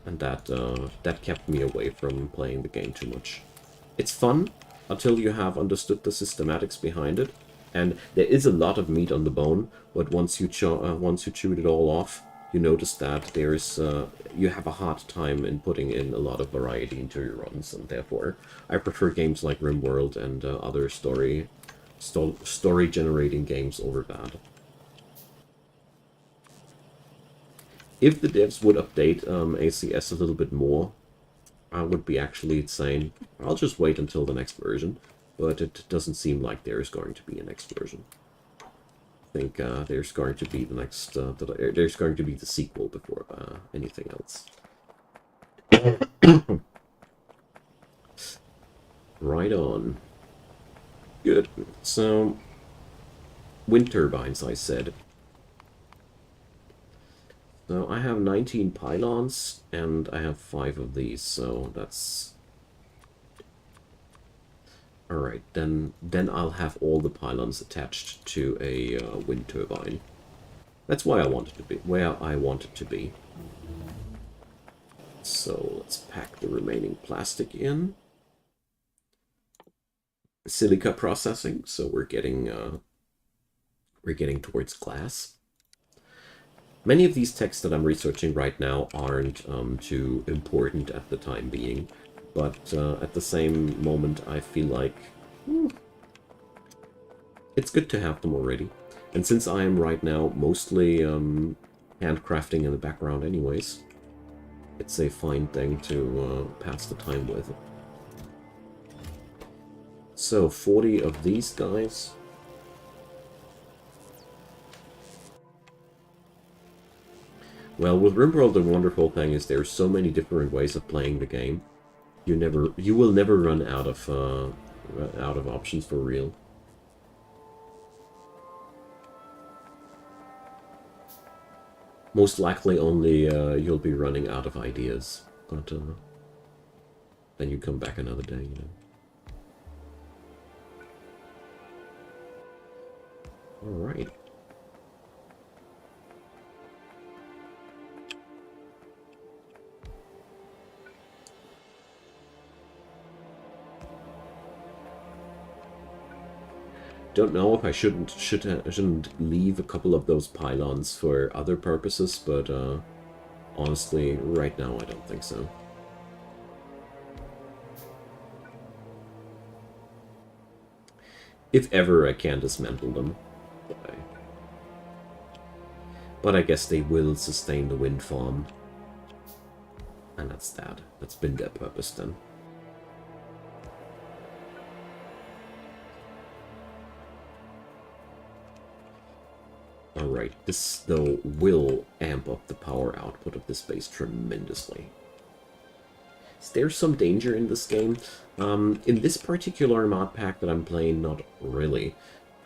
And that kept me away from playing the game too much. It's fun until you have understood the systematics behind it, and there is a lot of meat on the bone. But once you chewed it all off, you notice that there's you have a hard time in putting in a lot of variety into your runs, and therefore I prefer games like RimWorld and other story generating games over that. If the devs would update ACS a little bit more, I would be actually insane. I'll just wait until the next version, but it doesn't seem like there's going to be a next version. I think there's going to be the next, there's going to be the sequel before anything else. Right on. Good. So, wind turbines, I said. So I have 19 pylons, and I have 5 of these, so that's... Alright, then I'll have all the pylons attached to a wind turbine. That's why I want it to be, where I want it to be. So let's pack the remaining plastic in. Silica processing, so we're getting towards glass. Many of these texts that I'm researching right now aren't too important at the time being, but at the same moment I feel like it's good to have them already. And since I am right now mostly handcrafting in the background anyways, it's a fine thing to pass the time with. So 40 of these guys. Well, with RimWorld, the wonderful thing is there's so many different ways of playing the game. You will never run out of options for real. Most likely, only you'll be running out of ideas, but then you come back another day, you know. All right. Don't know if I shouldn't leave a couple of those pylons for other purposes, but honestly, right now I don't think so. If ever I can dismantle them. But I guess they will sustain the wind farm. And that's that. That's been their purpose then. Alright, this though will amp up the power output of this base tremendously. Is there some danger in this game? In this particular mod pack that I'm playing, not really.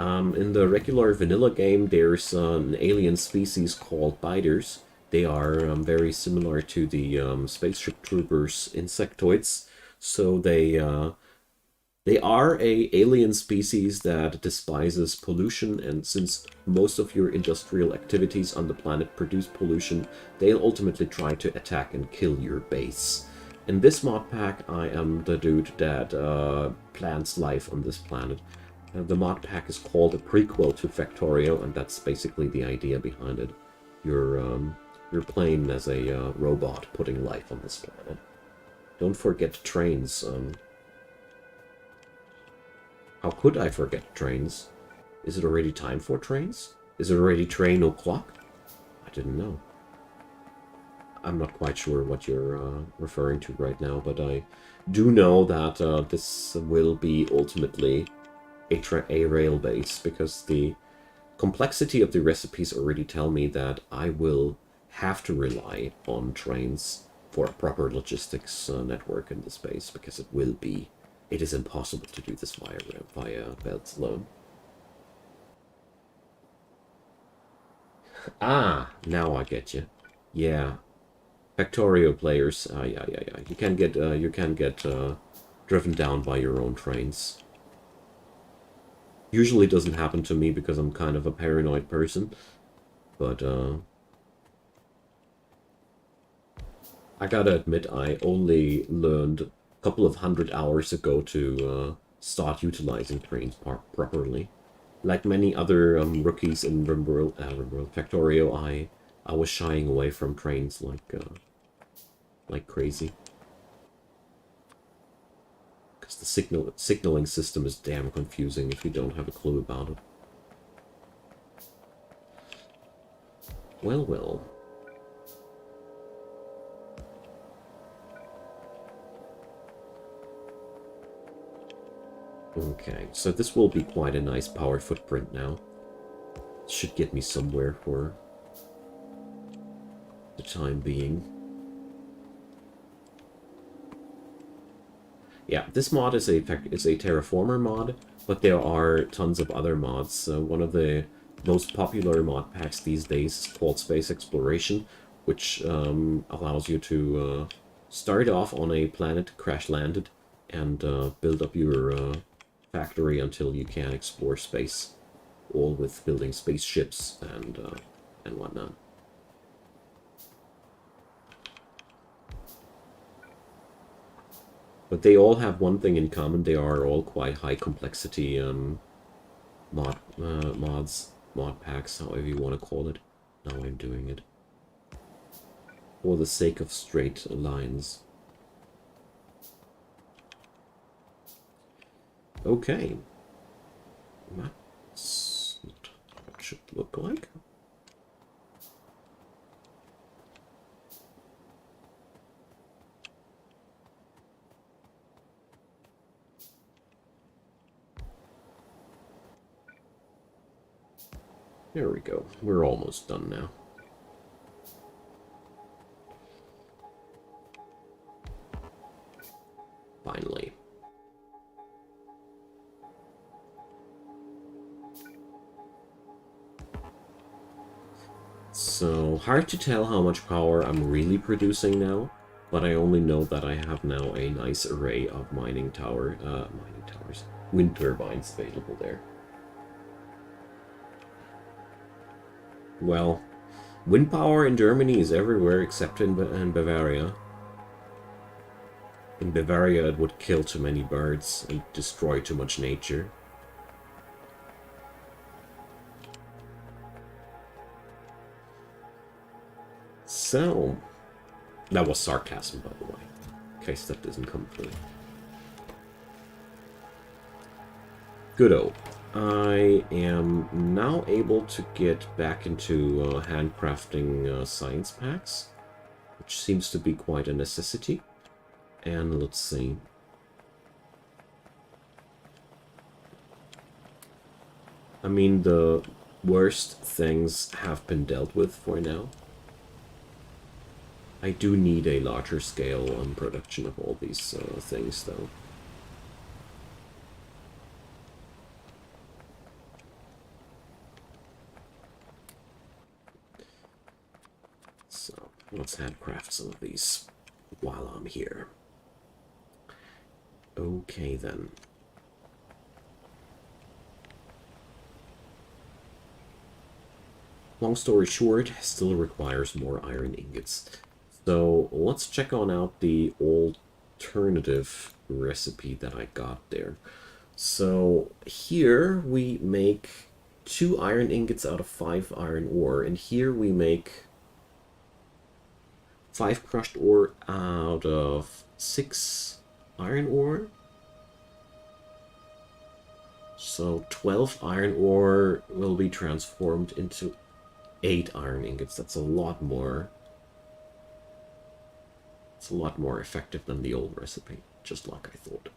In the regular vanilla game, there's an alien species called biters. They are very similar to the spaceship troopers insectoids. So they are a alien species that despises pollution, and since most of your industrial activities on the planet produce pollution, they'll ultimately try to attack and kill your base. In this mod pack, I am the dude that plants life on this planet. The mod pack is called a prequel to Factorio, and that's basically the idea behind it. You're playing as a robot putting life on this planet. Don't forget trains. How could I forget trains? Is it already time for trains? Is it already train o'clock? I didn't know. I'm not quite sure what you're referring to right now, but I do know that this will be ultimately a rail base, because the complexity of the recipes already tell me that I will have to rely on trains for a proper logistics network in this base, because it is impossible to do this via belts alone. Ah, now I get you. Yeah, Factorio players. Yeah. You can get driven down by your own trains. Usually doesn't happen to me because I'm kind of a paranoid person, but I gotta admit, I only learned a couple of 100 hours ago to start utilizing trains properly. Like many other rookies in RimWorld Factorio, I was shying away from trains like crazy. Because the signaling system is damn confusing if you don't have a clue about it. Well, well. Okay, so this will be quite a nice power footprint now. Should get me somewhere for the time being. Yeah, this mod is a terraformer mod, but there are tons of other mods. One of the most popular mod packs these days is called Space Exploration, which allows you to start off on a planet crash-landed and build up your factory until you can explore space, all with building spaceships and whatnot. But they all have one thing in common: they are all quite high complexity mod packs, however you want to call it. Now I'm doing it for the sake of straight lines. Okay. That's not what it should look like. There we go. We're almost done now. Finally. So, hard to tell how much power I'm really producing now, but I only know that I have now a nice array of mining towers, wind turbines available there. Well, wind power in Germany is everywhere except in Bavaria. In Bavaria it would kill too many birds and destroy too much nature. So, that was sarcasm, by the way, in case that doesn't come through. Good-o. I am now able to get back into handcrafting science packs, which seems to be quite a necessity. And let's see. I mean, the worst things have been dealt with for now. I do need a larger scale on production of all these things, though. So, let's handcraft some of these while I'm here. Okay, then. Long story short, still requires more iron ingots. So let's check on out the alternative recipe that I got there. So here we make 2 iron ingots out of 5 iron ore, and here we make 5 crushed ore out of 6 iron ore. So 12 iron ore will be transformed into 8 iron ingots. That's a lot more. It's a lot more effective than the old recipe, just like I thought.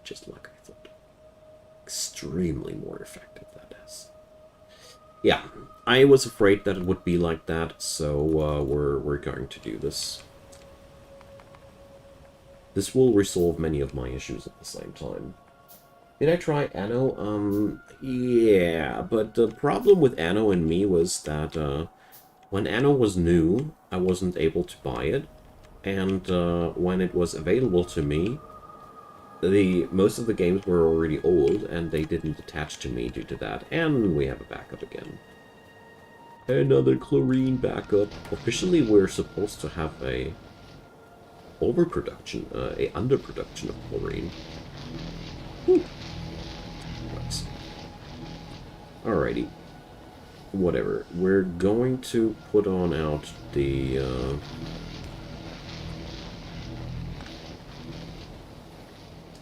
Just like I thought. Extremely more effective, that is. Yeah, I was afraid that it would be like that, so we're going to do this. This will resolve many of my issues at the same time. Did I try Anno? Yeah, but the problem with Anno and me was that when Anno was new, I wasn't able to buy it, and when it was available to me, most of the games were already old, and they didn't attach to me due to that, and we have a backup again. Another chlorine backup. Officially, we're supposed to have a overproduction, a underproduction of chlorine. Whew. Nice. Alrighty. Whatever. We're going to put on out the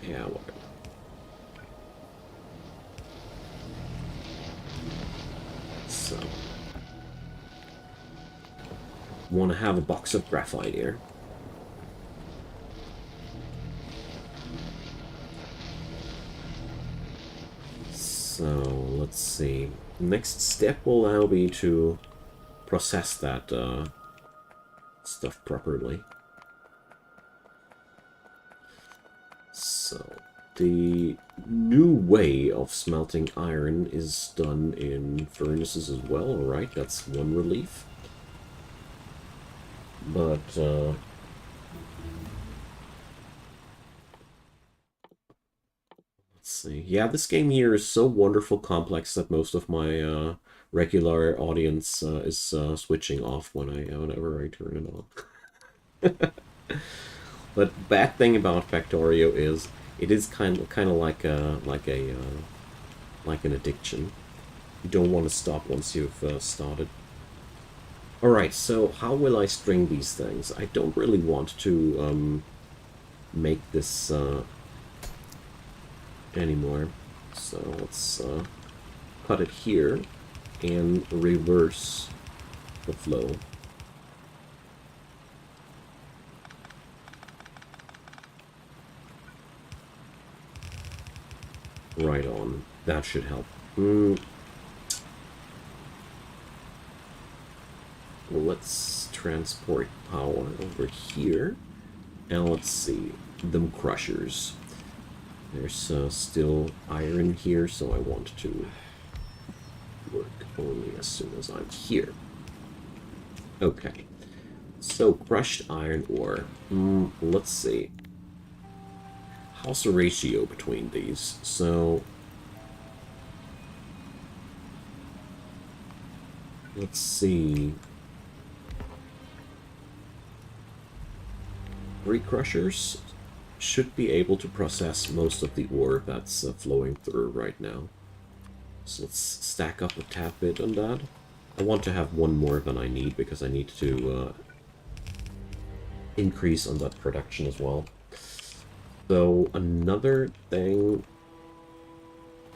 yeah, whatever. So, want to have a box of graphite here. So, let's see. Next step will now be to process that stuff properly. So, the new way of smelting iron is done in furnaces as well, alright, that's one relief. But, let's see. Yeah, this game here is so wonderful complex that most of my regular audience is switching off whenever I turn it on. But bad thing about Factorio is it is kind of like an addiction. You don't want to stop once you've started. Alright, so how will I string these things? I don't really want to make this anymore. So let's cut it here and reverse the flow. Right on. That should help. Let's transport power over here. And let's see. Them crushers. There's still iron here, so I want to work only as soon as I'm here. Okay. So, crushed iron ore. Let's see. How's the ratio between these? So, let's see. 3 crushers should be able to process most of the ore that's flowing through right now. So let's stack up a tad bit on that. I want to have one more than I need because I need to increase on that production as well. So another thing...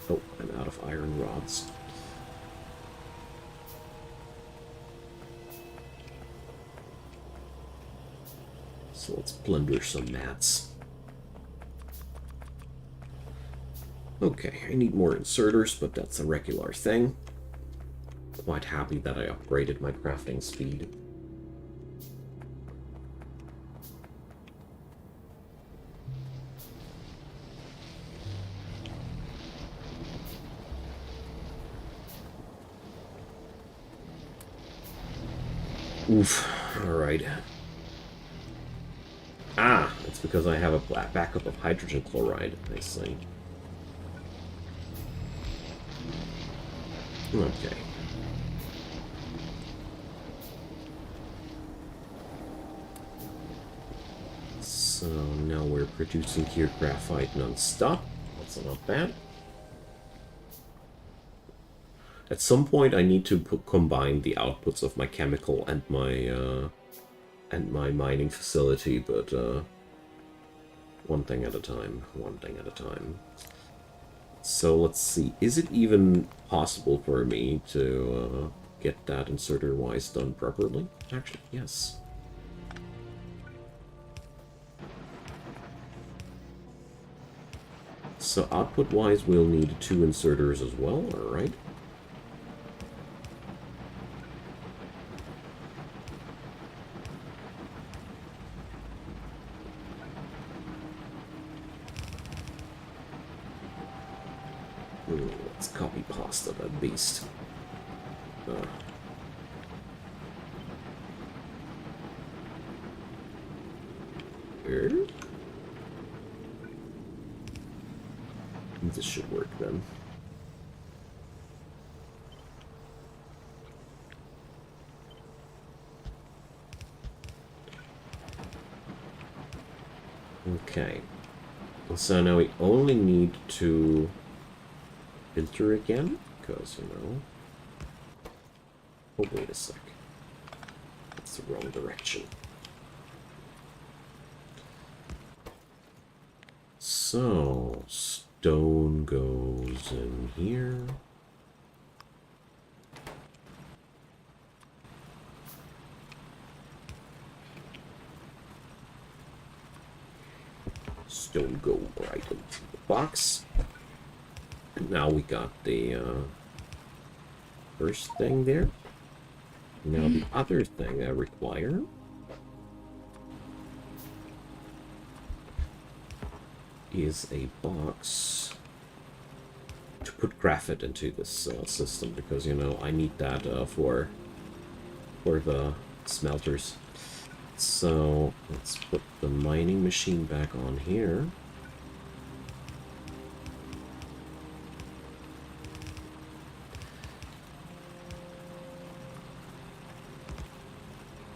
Oh, I'm out of iron rods. So let's plunder some mats. Okay, I need more inserters, but that's a regular thing. Quite happy that I upgraded my crafting speed. Oof, alright. Ah, it's because I have a backup of hydrogen chloride, I see. Okay. So now we're producing here graphite non-stop. That's not bad. At some point I need to combine the outputs of my chemical and my mining facility, but one thing at a time, one thing at a time. So let's see, is it even possible for me to get that inserter-wise done properly? Actually, yes. So output-wise, we'll need 2 inserters as well, alright. Let's copy pasta that beast. Here. This should work then. Okay. So now we only need to filter again, because, you know... Oh, wait a sec. That's the wrong direction. So, stone goes in here. Stone go right into the box. And now we got the first thing there. Now the other thing I require is a box to put graphite into this system, because, you know, I need that for the smelters. So let's put the mining machine back on here.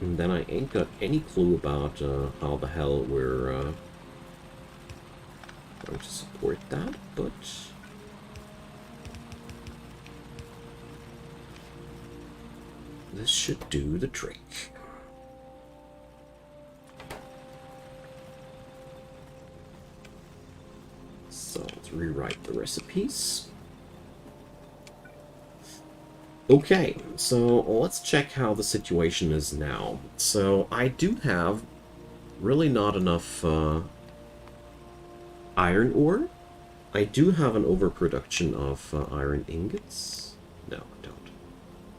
And then I ain't got any clue about how the hell we're going to support that, but this should do the trick. So let's rewrite the recipes. Okay, so let's check how the situation is now. So I do have really not enough iron ore. I do have an overproduction of iron ingots. No, I don't.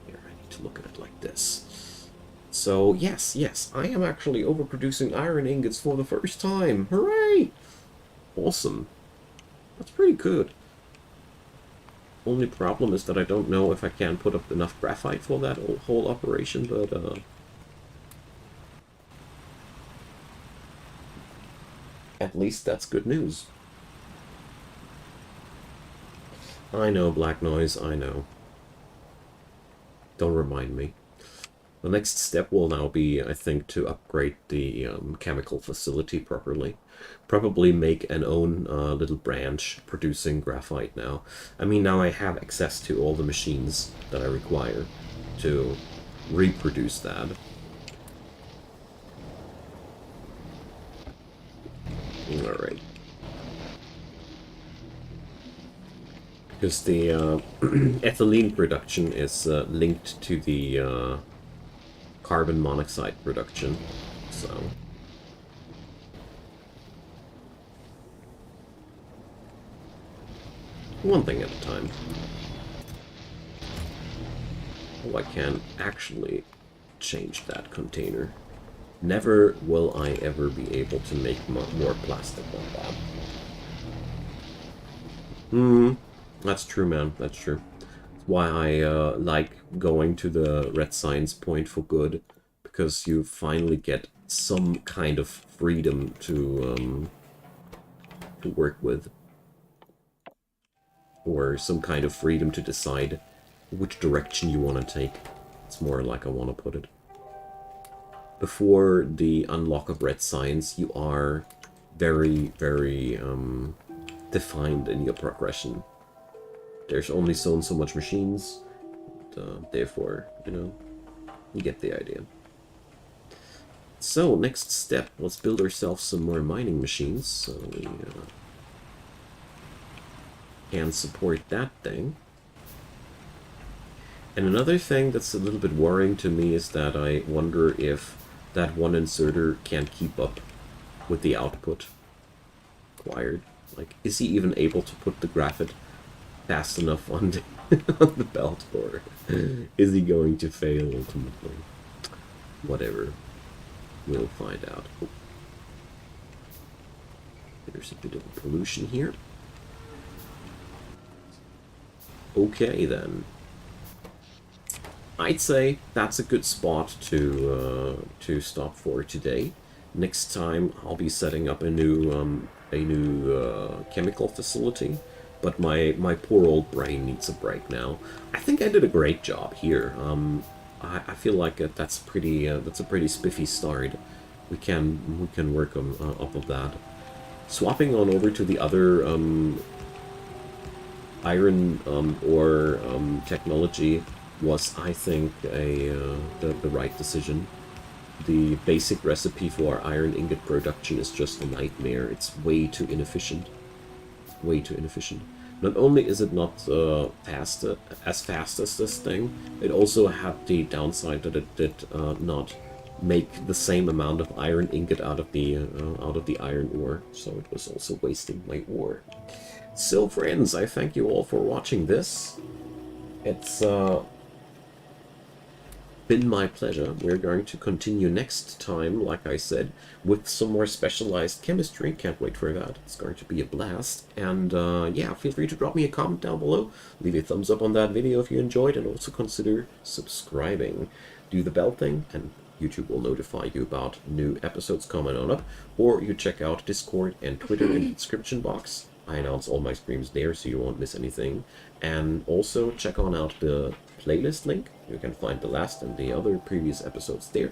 Here, I need to look at it like this. So yes, I am actually overproducing iron ingots for the first time. Hooray! Awesome. That's pretty good. Only problem is that I don't know if I can put up enough graphite for that whole operation, but at least that's good news. I know, Black Noise, I know. Don't remind me. The next step will now be, I think, to upgrade the chemical facility properly. Probably make an own little branch producing graphite now. I mean, now I have access to all the machines that I require to reproduce that. Alright. Because the ethylene production is linked to the carbon monoxide production, so... One thing at a time. Oh, I can actually change that container. Never will I ever be able to make more plastic than that. That's true, man. That's true. That's why I like going to the red science point for good, because you finally get some kind of freedom to work with, or some kind of freedom to decide which direction you want to take. It's more like I want to put it. Before the unlock of red science, you are very, very defined in your progression. There's only so and so much machines, therefore, you know, you get the idea. So, next step, let's build ourselves some more mining machines, so we can support that thing. And another thing that's a little bit worrying to me is that I wonder if that one inserter can't keep up with the output required. Like, is he even able to put the graphite fast enough on the, on the belt, or is he going to fail ultimately? Whatever. We'll find out. Oh. There's a bit of pollution here. Okay, then. I'd say that's a good spot to stop for today. Next time I'll be setting up a new chemical facility, but my poor old brain needs a break now. I think I did a great job here. I feel like that's a pretty spiffy start. We can work on up of that. Swapping on over to the other iron ore technology was, I think, the right decision. The basic recipe for our iron ingot production is just a nightmare. It's way too inefficient. Way too inefficient. Not only is it not fast as this thing, it also had the downside that it did not make the same amount of iron ingot out of the iron ore. So it was also wasting my ore. So friends, I thank you all for watching this. It's been my pleasure. We're going to continue next time, like I said, with some more specialized chemistry. Can't wait for that. It's going to be a blast. And yeah, feel free to drop me a comment down below. Leave a thumbs up on that video if you enjoyed, and also consider subscribing. Do the bell thing, and YouTube will notify you about new episodes coming on up. Or you check out Discord and Twitter in the description box. I announce all my streams there, so you won't miss anything. And also check on out the playlist link. You can find the last and the other previous episodes there.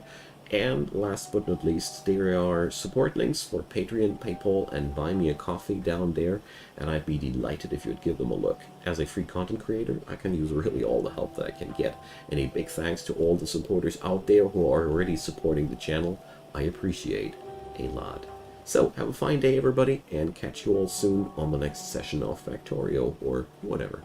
And last but not least, there are support links for Patreon, PayPal, and Buy Me a Coffee down there, and I'd be delighted if you'd give them a look. As a free content creator, I can use really all the help that I can get, and a big thanks to all the supporters out there who are already supporting the channel. I appreciate a lot. So, have a fine day, everybody, and catch you all soon on the next session of Factorio, or whatever.